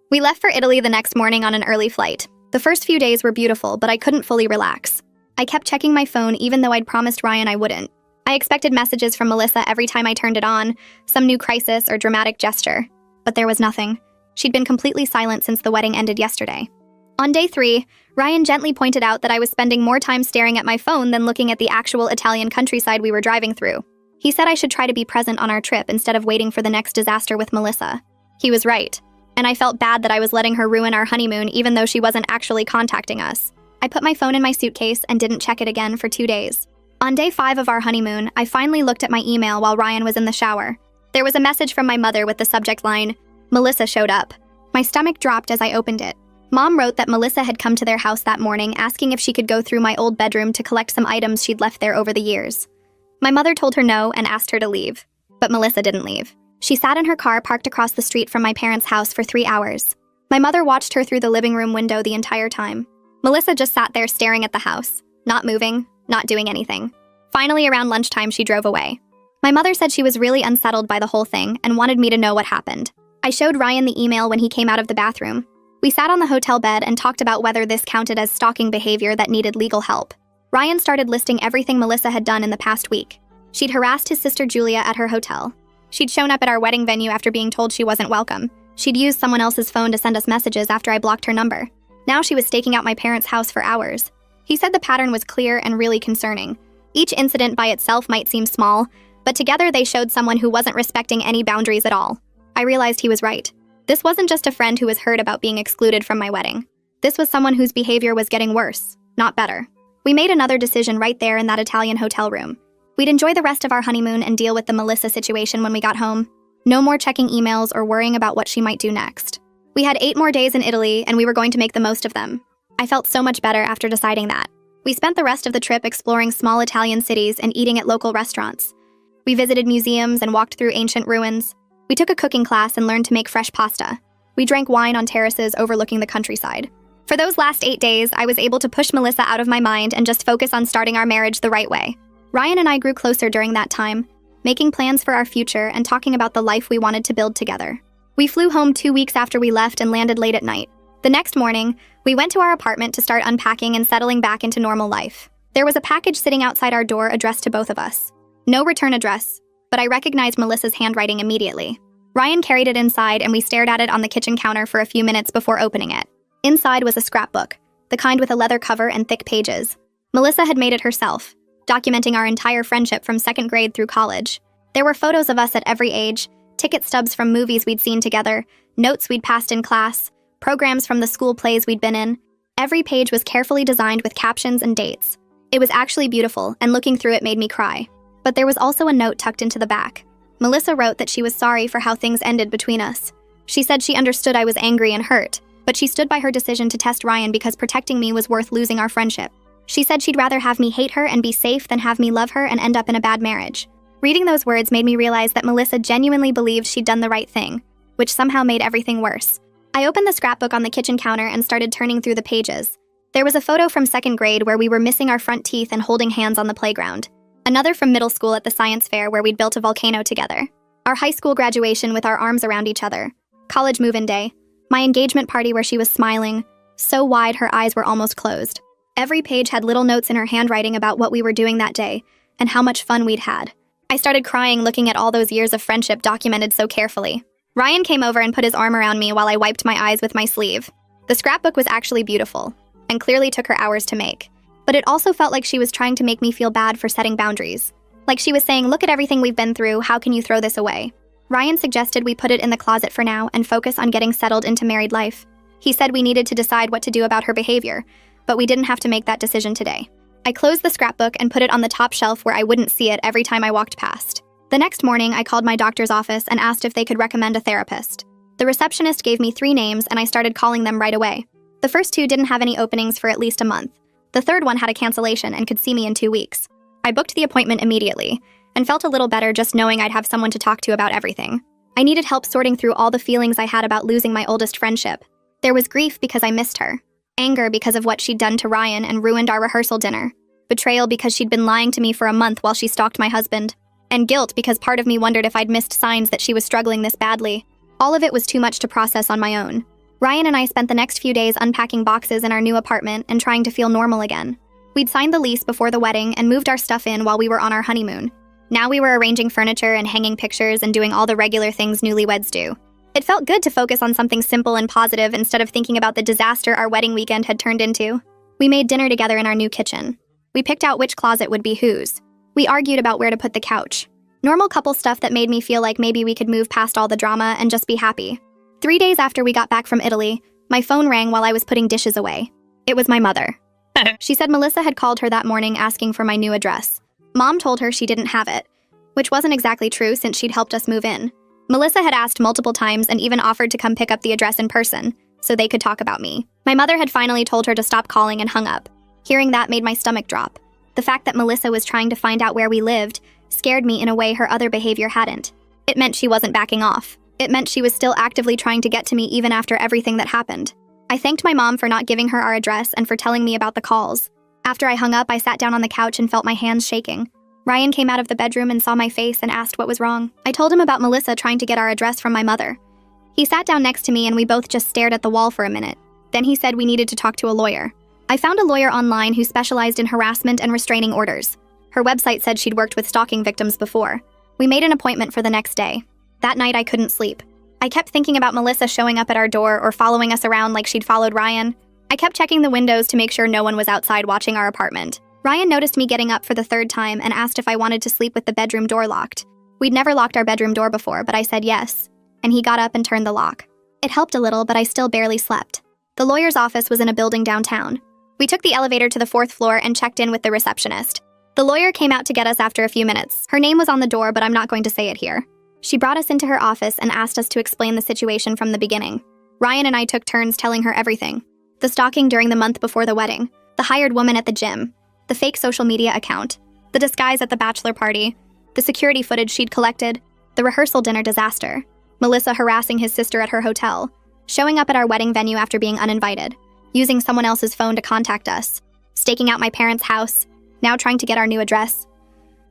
We left for Italy the next morning on an early flight. The first few days were beautiful, but I couldn't fully relax. I kept checking my phone even though I'd promised Ryan I wouldn't. I expected messages from Melissa every time I turned it on, some new crisis or dramatic gesture. But there was nothing. She'd been completely silent since the wedding ended yesterday. On day 3, Ryan gently pointed out that I was spending more time staring at my phone than looking at the actual Italian countryside we were driving through. He said I should try to be present on our trip instead of waiting for the next disaster with Melissa. He was right, and I felt bad that I was letting her ruin our honeymoon even though she wasn't actually contacting us. I put my phone in my suitcase and didn't check it again for 2 days. On day 5 of our honeymoon, I finally looked at my email while Ryan was in the shower. There was a message from my mother with the subject line, "Melissa showed up." My stomach dropped as I opened it. Mom wrote that Melissa had come to their house that morning asking if she could go through my old bedroom to collect some items she'd left there over the years. My mother told her no and asked her to leave, but Melissa didn't leave. She sat in her car parked across the street from my parents' house for 3 hours. My mother watched her through the living room window the entire time. Melissa just sat there staring at the house, not moving, not doing anything. Finally, around lunchtime, she drove away. My mother said she was really unsettled by the whole thing and wanted me to know what happened. I showed Ryan the email when he came out of the bathroom. We sat on the hotel bed and talked about whether this counted as stalking behavior that needed legal help. Ryan started listing everything Melissa had done in the past week. She'd harassed his sister Julia at her hotel. She'd shown up at our wedding venue after being told she wasn't welcome. She'd used someone else's phone to send us messages after I blocked her number. Now she was staking out my parents' house for hours. He said the pattern was clear and really concerning. Each incident by itself might seem small, but together they showed someone who wasn't respecting any boundaries at all. I realized he was right. This wasn't just a friend who was hurt about being excluded from my wedding. This was someone whose behavior was getting worse, not better. We made another decision right there in that Italian hotel room. We'd enjoy the rest of our honeymoon and deal with the Melissa situation when we got home. No more checking emails or worrying about what she might do next. We had 8 more days in Italy, and we were going to make the most of them. I felt so much better after deciding that. We spent the rest of the trip exploring small Italian cities and eating at local restaurants. We visited museums and walked through ancient ruins. We took a cooking class and learned to make fresh pasta. We drank wine on terraces overlooking the countryside. For those last 8 days, I was able to push Melissa out of my mind and just focus on starting our marriage the right way. Ryan and I grew closer during that time, making plans for our future and talking about the life we wanted to build together. We flew home 2 weeks after we left and landed late at night. The next morning, we went to our apartment to start unpacking and settling back into normal life. There was a package sitting outside our door addressed to both of us. No return address, but I recognized Melissa's handwriting immediately. Ryan carried it inside and we stared at it on the kitchen counter for a few minutes before opening it. Inside was a scrapbook, the kind with a leather cover and thick pages. Melissa had made it herself, documenting our entire friendship from 2nd grade through college. There were photos of us at every age, ticket stubs from movies we'd seen together, notes we'd passed in class, programs from the school plays we'd been in. Every page was carefully designed with captions and dates. It was actually beautiful, and looking through it made me cry. But there was also a note tucked into the back. Melissa wrote that she was sorry for how things ended between us. She said she understood I was angry and hurt, but she stood by her decision to test Ryan because protecting me was worth losing our friendship. She said she'd rather have me hate her and be safe than have me love her and end up in a bad marriage. Reading those words made me realize that Melissa genuinely believed she'd done the right thing, which somehow made everything worse. I opened the scrapbook on the kitchen counter and started turning through the pages. There was a photo from 2nd grade where we were missing our front teeth and holding hands on the playground. Another from middle school at the science fair where we'd built a volcano together. Our high school graduation with our arms around each other. College move-in day. My engagement party where she was smiling, so wide her eyes were almost closed. Every page had little notes in her handwriting about what we were doing that day and how much fun we'd had. I started crying looking at all those years of friendship documented so carefully. Ryan came over and put his arm around me while I wiped my eyes with my sleeve. The scrapbook was actually beautiful and clearly took her hours to make. But it also felt like she was trying to make me feel bad for setting boundaries. Like she was saying, look at everything we've been through, how can you throw this away? Ryan suggested we put it in the closet for now and focus on getting settled into married life. He said we needed to decide what to do about her behavior, but we didn't have to make that decision today. I closed the scrapbook and put it on the top shelf where I wouldn't see it every time I walked past. The next morning, I called my doctor's office and asked if they could recommend a therapist. The receptionist gave me 3 names and I started calling them right away. The first 2 didn't have any openings for at least a month. The third one had a cancellation and could see me in 2 weeks. I booked the appointment immediately and felt a little better just knowing I'd have someone to talk to about everything. I needed help sorting through all the feelings I had about losing my oldest friendship. There was grief because I missed her, anger because of what she'd done to Ryan and ruined our rehearsal dinner, betrayal because she'd been lying to me for a month while she stalked my husband, and guilt because part of me wondered if I'd missed signs that she was struggling this badly. All of it was too much to process on my own. Ryan and I spent the next few days unpacking boxes in our new apartment and trying to feel normal again. We'd signed the lease before the wedding and moved our stuff in while we were on our honeymoon. Now we were arranging furniture and hanging pictures and doing all the regular things newlyweds do. It felt good to focus on something simple and positive instead of thinking about the disaster our wedding weekend had turned into. We made dinner together in our new kitchen. We picked out which closet would be whose. We argued about where to put the couch. Normal couple stuff that made me feel like maybe we could move past all the drama and just be happy. 3 days after we got back from Italy, my phone rang while I was putting dishes away. It was my mother. She said Melissa had called her that morning asking for my new address. Mom told her she didn't have it, which wasn't exactly true since she'd helped us move in. Melissa had asked multiple times and even offered to come pick up the address in person, so they could talk about me. My mother had finally told her to stop calling and hung up. Hearing that made my stomach drop. The fact that Melissa was trying to find out where we lived scared me in a way her other behavior hadn't. It meant she wasn't backing off. It meant she was still actively trying to get to me even after everything that happened. I thanked my mom for not giving her our address and for telling me about the calls. After I hung up, I sat down on the couch and felt my hands shaking. Ryan came out of the bedroom and saw my face and asked what was wrong. I told him about Melissa trying to get our address from my mother. He sat down next to me and we both just stared at the wall for a minute. Then he said we needed to talk to a lawyer. I found a lawyer online who specialized in harassment and restraining orders. Her website said she'd worked with stalking victims before. We made an appointment for the next day. That night I couldn't sleep. I kept thinking about Melissa showing up at our door or following us around like she'd followed Ryan. I kept checking the windows to make sure no one was outside watching our apartment. Ryan noticed me getting up for the third time and asked if I wanted to sleep with the bedroom door locked. We'd never locked our bedroom door before, but I said yes, and he got up and turned the lock. It helped a little, but I still barely slept. The lawyer's office was in a building downtown. We took the elevator to the 4th floor and checked in with the receptionist. The lawyer came out to get us after a few minutes. Her name was on the door, but I'm not going to say it here. She brought us into her office and asked us to explain the situation from the beginning. Ryan and I took turns telling her everything. The stalking during the month before the wedding, the hired woman at the gym, the fake social media account, the disguise at the bachelor party, the security footage she'd collected, the rehearsal dinner disaster, Melissa harassing his sister at her hotel, showing up at our wedding venue after being uninvited, using someone else's phone to contact us, staking out my parents' house, now trying to get our new address.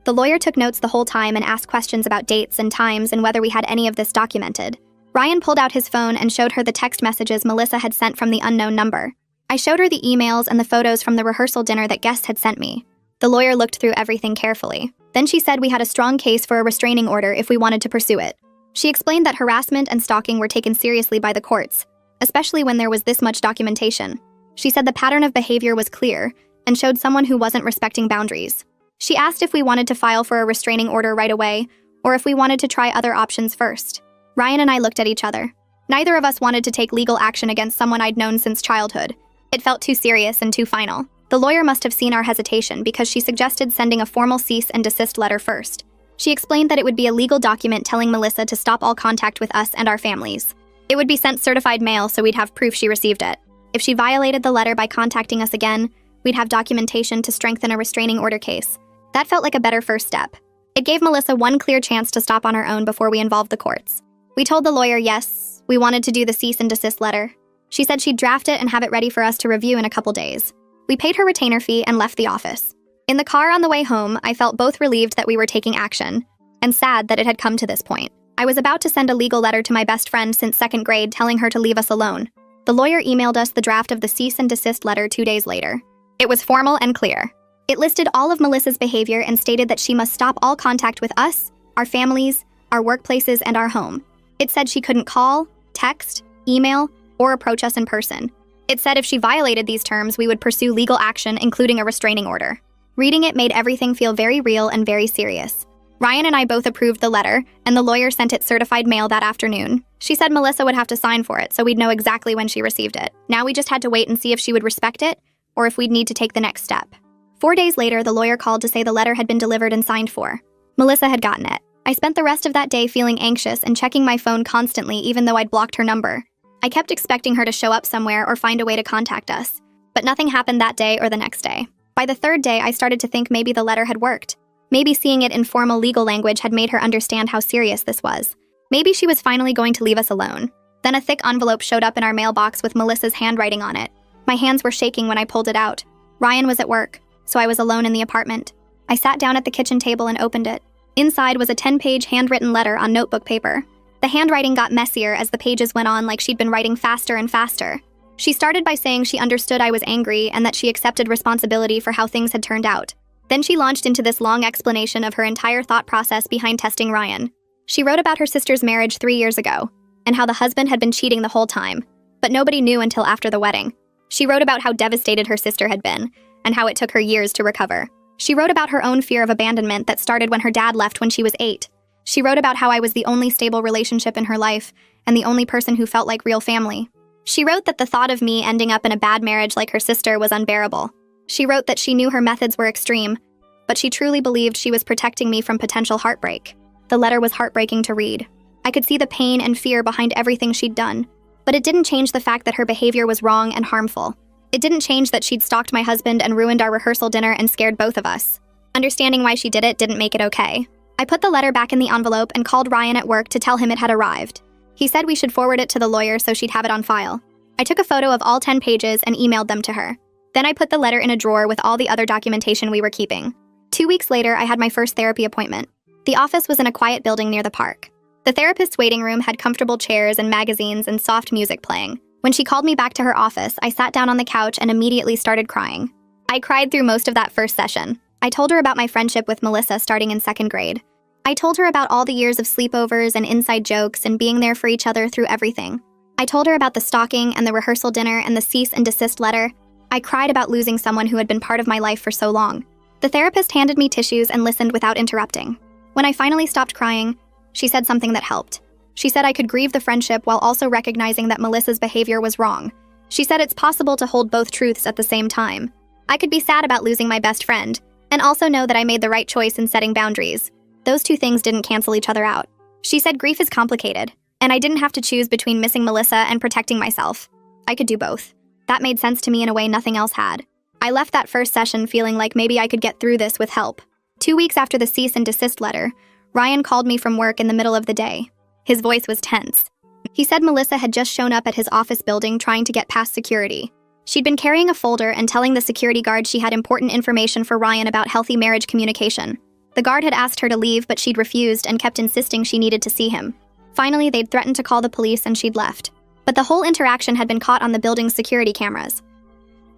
The lawyer took notes the whole time and asked questions about dates and times and whether we had any of this documented. Ryan pulled out his phone and showed her the text messages Melissa had sent from the unknown number. I showed her the emails and the photos from the rehearsal dinner that guests had sent me. The lawyer looked through everything carefully. Then she said we had a strong case for a restraining order if we wanted to pursue it. She explained that harassment and stalking were taken seriously by the courts, especially when there was this much documentation. She said the pattern of behavior was clear and showed someone who wasn't respecting boundaries. She asked if we wanted to file for a restraining order right away or if we wanted to try other options first. Ryan and I looked at each other. Neither of us wanted to take legal action against someone I'd known since childhood. It felt too serious and too final. The lawyer must have seen our hesitation because she suggested sending a formal cease and desist letter first. She explained that it would be a legal document telling Melissa to stop all contact with us and our families. It would be sent certified mail so we'd have proof she received it. If she violated the letter by contacting us again, we'd have documentation to strengthen a restraining order case. That felt like a better first step. It gave Melissa one clear chance to stop on her own before we involved the courts. We told the lawyer yes, we wanted to do the cease and desist letter. She said she'd draft it and have it ready for us to review in a couple days. We paid her retainer fee and left the office. In the car on the way home, I felt both relieved that we were taking action and sad that it had come to this point. I was about to send a legal letter to my best friend since 2nd grade telling her to leave us alone. The lawyer emailed us the draft of the cease and desist letter 2 days later. It was formal and clear. It listed all of Melissa's behavior and stated that she must stop all contact with us, our families, our workplaces, and our home. It said she couldn't call, text, email, or approach us in person. It said if she violated these terms, we would pursue legal action, including a restraining order. Reading it made everything feel very real and very serious. Ryan and I both approved the letter, and the lawyer sent it certified mail that afternoon. She said Melissa would have to sign for it, so we'd know exactly when she received it. Now we just had to wait and see if she would respect it, or if we'd need to take the next step. 4 days later, the lawyer called to say the letter had been delivered and signed for. Melissa had gotten it. I spent the rest of that day feeling anxious and checking my phone constantly even though I'd blocked her number. I kept expecting her to show up somewhere or find a way to contact us. But nothing happened that day or the next day. By the 3rd day, I started to think maybe the letter had worked. Maybe seeing it in formal legal language had made her understand how serious this was. Maybe she was finally going to leave us alone. Then a thick envelope showed up in our mailbox with Melissa's handwriting on it. My hands were shaking when I pulled it out. Ryan was at work, so I was alone in the apartment. I sat down at the kitchen table and opened it. Inside was a 10-page handwritten letter on notebook paper. The handwriting got messier as the pages went on, like she'd been writing faster and faster. She started by saying she understood I was angry and that she accepted responsibility for how things had turned out. Then she launched into this long explanation of her entire thought process behind testing Ryan. She wrote about her sister's marriage 3 years ago, and how the husband had been cheating the whole time, but nobody knew until after the wedding. She wrote about how devastated her sister had been, and how it took her years to recover. She wrote about her own fear of abandonment that started when her dad left when she was 8. She wrote about how I was the only stable relationship in her life, and the only person who felt like real family. She wrote that the thought of me ending up in a bad marriage like her sister was unbearable. She wrote that she knew her methods were extreme, but she truly believed she was protecting me from potential heartbreak. The letter was heartbreaking to read. I could see the pain and fear behind everything she'd done, but But it didn't change the fact that her behavior was wrong and harmful. It didn't change that she'd stalked my husband and ruined our rehearsal dinner and scared both of us. Understanding why she did it didn't make it okay. I put the letter back in the envelope and called Ryan at work to tell him it had arrived. He said we should forward it to the lawyer so she'd have it on file. I took a photo of all 10 pages and emailed them to her. Then I put the letter in a drawer with all the other documentation we were keeping. 2 weeks later, I had my first therapy appointment. The office was in a quiet building near the park. The therapist's waiting room had comfortable chairs and magazines and soft music playing. When she called me back to her office, I sat down on the couch and immediately started crying. I cried through most of that first session. I told her about my friendship with Melissa starting in 2nd grade. I told her about all the years of sleepovers and inside jokes and being there for each other through everything. I told her about the stalking and the rehearsal dinner and the cease and desist letter. I cried about losing someone who had been part of my life for so long. The therapist handed me tissues and listened without interrupting. When I finally stopped crying, she said something that helped. She said I could grieve the friendship while also recognizing that Melissa's behavior was wrong. She said it's possible to hold both truths at the same time. I could be sad about losing my best friend, and also know that I made the right choice in setting boundaries. Those two things didn't cancel each other out. She said grief is complicated, and I didn't have to choose between missing Melissa and protecting myself. I could do both. That made sense to me in a way nothing else had. I left that first session feeling like maybe I could get through this with help. 2 weeks after the cease and desist letter, Ryan called me from work in the middle of the day. His voice was tense. He said Melissa had just shown up at his office building trying to get past security. She'd been carrying a folder and telling the security guard she had important information for Ryan about healthy marriage communication. The guard had asked her to leave, but she'd refused and kept insisting she needed to see him. Finally, they'd threatened to call the police and she'd left. But the whole interaction had been caught on the building's security cameras.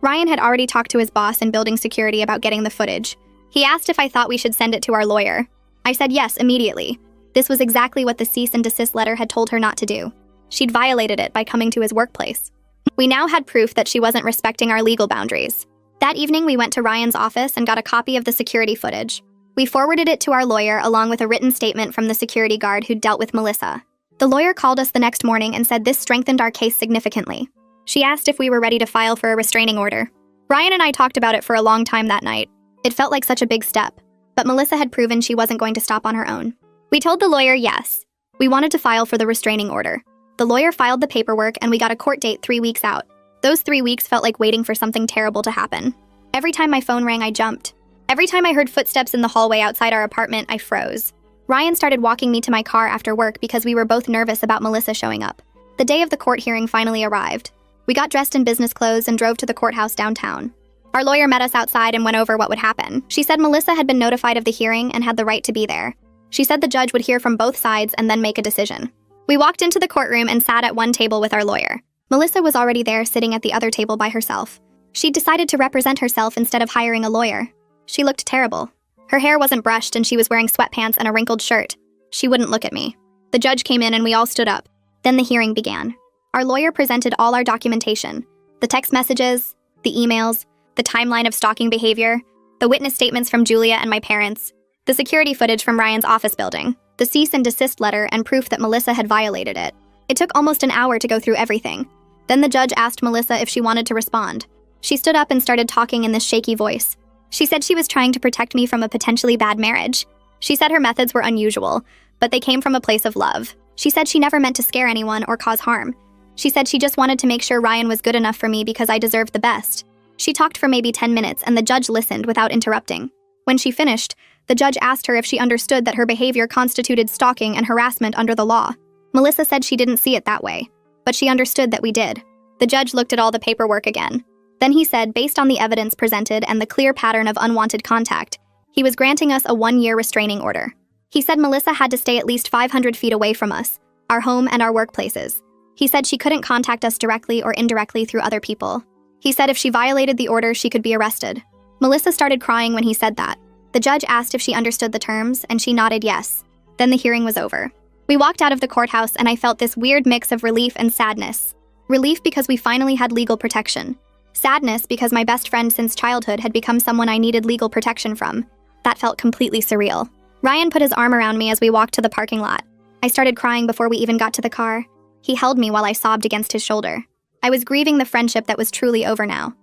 Ryan had already talked to his boss in building security about getting the footage. He asked if I thought we should send it to our lawyer. I said yes immediately. This was exactly what the cease and desist letter had told her not to do. She'd violated it by coming to his workplace. We now had proof that she wasn't respecting our legal boundaries. That evening, we went to Ryan's office and got a copy of the security footage. We forwarded it to our lawyer along with a written statement from the security guard who'd dealt with Melissa. The lawyer called us the next morning and said this strengthened our case significantly. She asked if we were ready to file for a restraining order. Ryan and I talked about it for a long time that night. It felt like such a big step, but Melissa had proven she wasn't going to stop on her own. We told the lawyer yes. We wanted to file for the restraining order. The lawyer filed the paperwork and we got a court date 3 weeks out. Those 3 weeks felt like waiting for something terrible to happen. Every time my phone rang, I jumped. Every time I heard footsteps in the hallway outside our apartment, I froze. Ryan started walking me to my car after work because we were both nervous about Melissa showing up. The day of the court hearing finally arrived. We got dressed in business clothes and drove to the courthouse downtown. Our lawyer met us outside and went over what would happen. She said Melissa had been notified of the hearing and had the right to be there. She said the judge would hear from both sides and then make a decision. We walked into the courtroom and sat at one table with our lawyer. Melissa was already there sitting at the other table by herself. She'd decided to represent herself instead of hiring a lawyer. She looked terrible. Her hair wasn't brushed and she was wearing sweatpants and a wrinkled shirt. She wouldn't look at me. The judge came in and we all stood up. Then the hearing began. Our lawyer presented all our documentation. The text messages, the emails, the timeline of stalking behavior, the witness statements from Julia and my parents, the security footage from Ryan's office building, the cease and desist letter and proof that Melissa had violated it. It took almost an hour to go through everything. Then the judge asked Melissa if she wanted to respond. She stood up and started talking in this shaky voice. She said she was trying to protect me from a potentially bad marriage. She said her methods were unusual, but they came from a place of love. She said she never meant to scare anyone or cause harm. She said she just wanted to make sure Ryan was good enough for me because I deserved the best. She talked for maybe 10 minutes and the judge listened without interrupting. When she finished, the judge asked her if she understood that her behavior constituted stalking and harassment under the law. Melissa said she didn't see it that way, but she understood that we did. The judge looked at all the paperwork again. Then he said, based on the evidence presented and the clear pattern of unwanted contact, he was granting us a 1-year restraining order. He said Melissa had to stay at least 500 feet away from us, our home and our workplaces. He said she couldn't contact us directly or indirectly through other people. He said if she violated the order, she could be arrested. Melissa started crying when he said that. The judge asked if she understood the terms, and she nodded yes. Then the hearing was over. We walked out of the courthouse, and I felt this weird mix of relief and sadness. Relief because we finally had legal protection. Sadness because my best friend since childhood had become someone I needed legal protection from. That felt completely surreal. Ryan put his arm around me as we walked to the parking lot. I started crying before we even got to the car. He held me while I sobbed against his shoulder. I was grieving the friendship that was truly over now.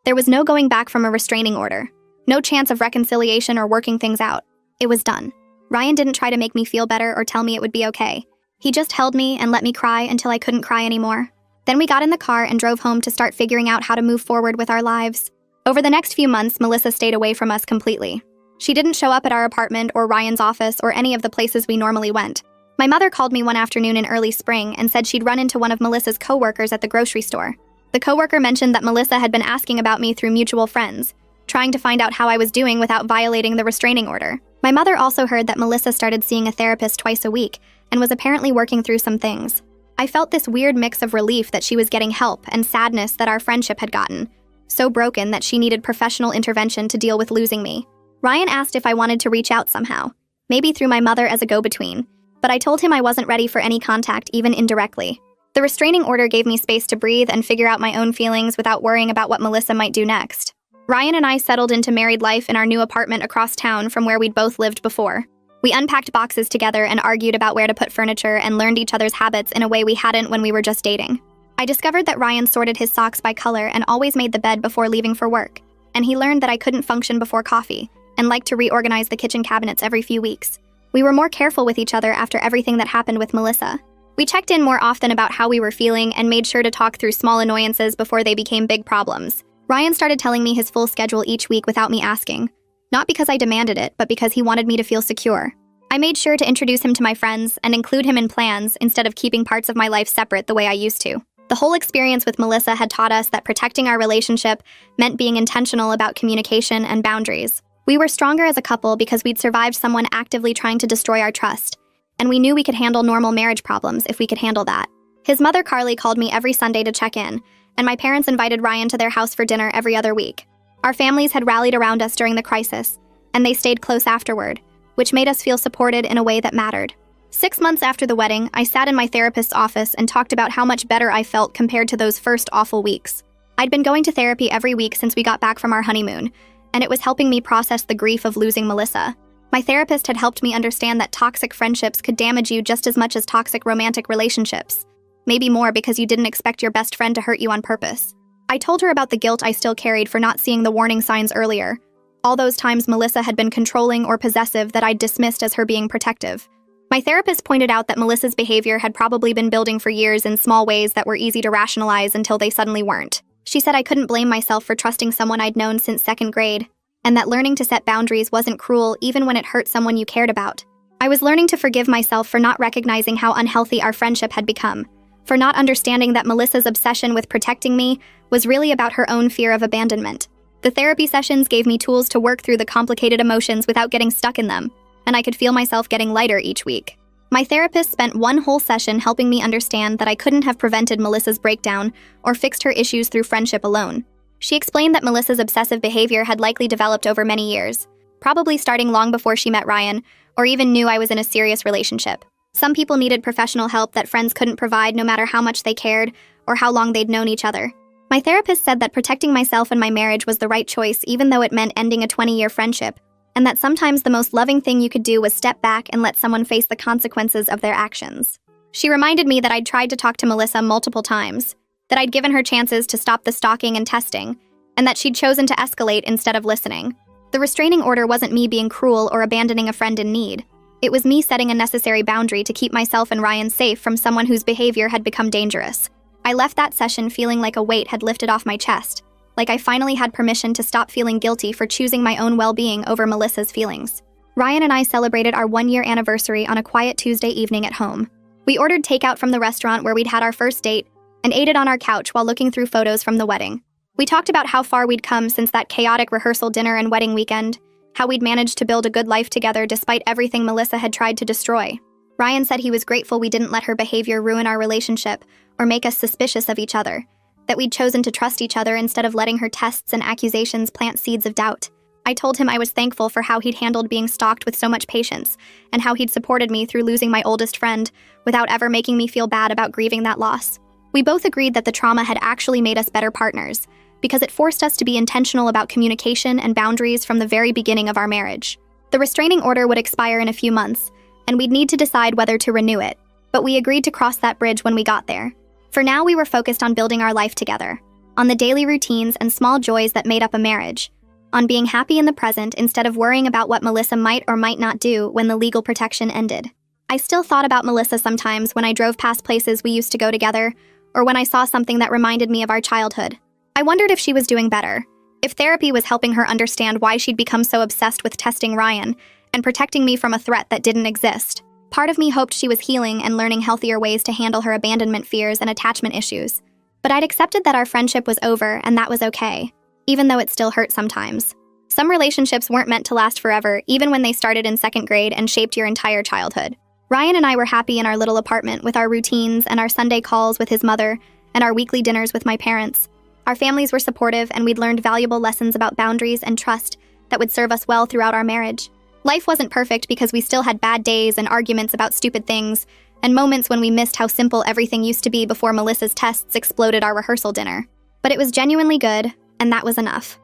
There was no going back from a restraining order. No chance of reconciliation or working things out. It was done. Ryan didn't try to make me feel better or tell me it would be okay. He just held me and let me cry until I couldn't cry anymore. Then we got in the car and drove home to start figuring out how to move forward with our lives. Over the next few months, Melissa stayed away from us completely. She didn't show up at our apartment or Ryan's office or any of the places we normally went. My mother called me one afternoon in early spring and said she'd run into one of Melissa's coworkers at the grocery store. The coworker mentioned that Melissa had been asking about me through mutual friends, trying to find out how I was doing without violating the restraining order. My mother also heard that Melissa started seeing a therapist twice a week and was apparently working through some things. I felt this weird mix of relief that she was getting help and sadness that our friendship had gotten so broken that she needed professional intervention to deal with losing me. Ryan asked if I wanted to reach out somehow, maybe through my mother as a go-between, but I told him I wasn't ready for any contact, even indirectly. The restraining order gave me space to breathe and figure out my own feelings without worrying about what Melissa might do next. Ryan and I settled into married life in our new apartment across town from where we'd both lived before. We unpacked boxes together and argued about where to put furniture and learned each other's habits in a way we hadn't when we were just dating. I discovered that Ryan sorted his socks by color and always made the bed before leaving for work, and he learned that I couldn't function before coffee and liked to reorganize the kitchen cabinets every few weeks. We were more careful with each other after everything that happened with Melissa. We checked in more often about how we were feeling and made sure to talk through small annoyances before they became big problems. Ryan started telling me his full schedule each week without me asking, not because I demanded it, but because he wanted me to feel secure. I made sure to introduce him to my friends and include him in plans instead of keeping parts of my life separate the way I used to. The whole experience with Melissa had taught us that protecting our relationship meant being intentional about communication and boundaries. We were stronger as a couple because we'd survived someone actively trying to destroy our trust, and we knew we could handle normal marriage problems if we could handle that. His mother, Carly, called me every Sunday to check in, and my parents invited Ryan to their house for dinner every other week. Our families had rallied around us during the crisis, and they stayed close afterward, which made us feel supported in a way that mattered. 6 months after the wedding, I sat in my therapist's office and talked about how much better I felt compared to those first awful weeks. I'd been going to therapy every week since we got back from our honeymoon, and it was helping me process the grief of losing Melissa. My therapist had helped me understand that toxic friendships could damage you just as much as toxic romantic relationships. Maybe more because you didn't expect your best friend to hurt you on purpose. I told her about the guilt I still carried for not seeing the warning signs earlier. All those times Melissa had been controlling or possessive that I'd dismissed as her being protective. My therapist pointed out that Melissa's behavior had probably been building for years in small ways that were easy to rationalize until they suddenly weren't. She said I couldn't blame myself for trusting someone I'd known since 2nd grade, and that learning to set boundaries wasn't cruel even when it hurt someone you cared about. I was learning to forgive myself for not recognizing how unhealthy our friendship had become, for not understanding that Melissa's obsession with protecting me was really about her own fear of abandonment. The therapy sessions gave me tools to work through the complicated emotions without getting stuck in them, and I could feel myself getting lighter each week. My therapist spent one whole session helping me understand that I couldn't have prevented Melissa's breakdown or fixed her issues through friendship alone. She explained that Melissa's obsessive behavior had likely developed over many years, probably starting long before she met Ryan, or even knew I was in a serious relationship. Some people needed professional help that friends couldn't provide no matter how much they cared or how long they'd known each other. My therapist said that protecting myself and my marriage was the right choice even though it meant ending a 20-year friendship, and that sometimes the most loving thing you could do was step back and let someone face the consequences of their actions. She reminded me that I'd tried to talk to Melissa multiple times, that I'd given her chances to stop the stalking and testing, and that she'd chosen to escalate instead of listening. The restraining order wasn't me being cruel or abandoning a friend in need. It was me setting a necessary boundary to keep myself and Ryan safe from someone whose behavior had become dangerous. I left that session feeling like a weight had lifted off my chest, like I finally had permission to stop feeling guilty for choosing my own well-being over Melissa's feelings. Ryan and I celebrated our 1-year anniversary on a quiet Tuesday evening at home. We ordered takeout from the restaurant where we'd had our first date and ate it on our couch while looking through photos from the wedding. We talked about how far we'd come since that chaotic rehearsal dinner and wedding weekend, how we'd managed to build a good life together despite everything Melissa had tried to destroy. Ryan said he was grateful we didn't let her behavior ruin our relationship or make us suspicious of each other, that we'd chosen to trust each other instead of letting her tests and accusations plant seeds of doubt. I told him I was thankful for how he'd handled being stalked with so much patience, and how he'd supported me through losing my oldest friend without ever making me feel bad about grieving that loss. We both agreed that the trauma had actually made us better partners, because it forced us to be intentional about communication and boundaries from the very beginning of our marriage. The restraining order would expire in a few months, and we'd need to decide whether to renew it, but we agreed to cross that bridge when we got there. For now, we were focused on building our life together, on the daily routines and small joys that made up a marriage, on being happy in the present instead of worrying about what Melissa might or might not do when the legal protection ended. I still thought about Melissa sometimes when I drove past places we used to go together, or when I saw something that reminded me of our childhood. I wondered if she was doing better, if therapy was helping her understand why she'd become so obsessed with testing Ryan and protecting me from a threat that didn't exist. Part of me hoped she was healing and learning healthier ways to handle her abandonment fears and attachment issues. But I'd accepted that our friendship was over and that was okay, even though it still hurt sometimes. Some relationships weren't meant to last forever, even when they started in second grade and shaped your entire childhood. Ryan and I were happy in our little apartment with our routines and our Sunday calls with his mother and our weekly dinners with my parents. Our families were supportive and we'd learned valuable lessons about boundaries and trust that would serve us well throughout our marriage. Life wasn't perfect because we still had bad days and arguments about stupid things, and moments when we missed how simple everything used to be before Melissa's tests exploded our rehearsal dinner. But it was genuinely good, and that was enough.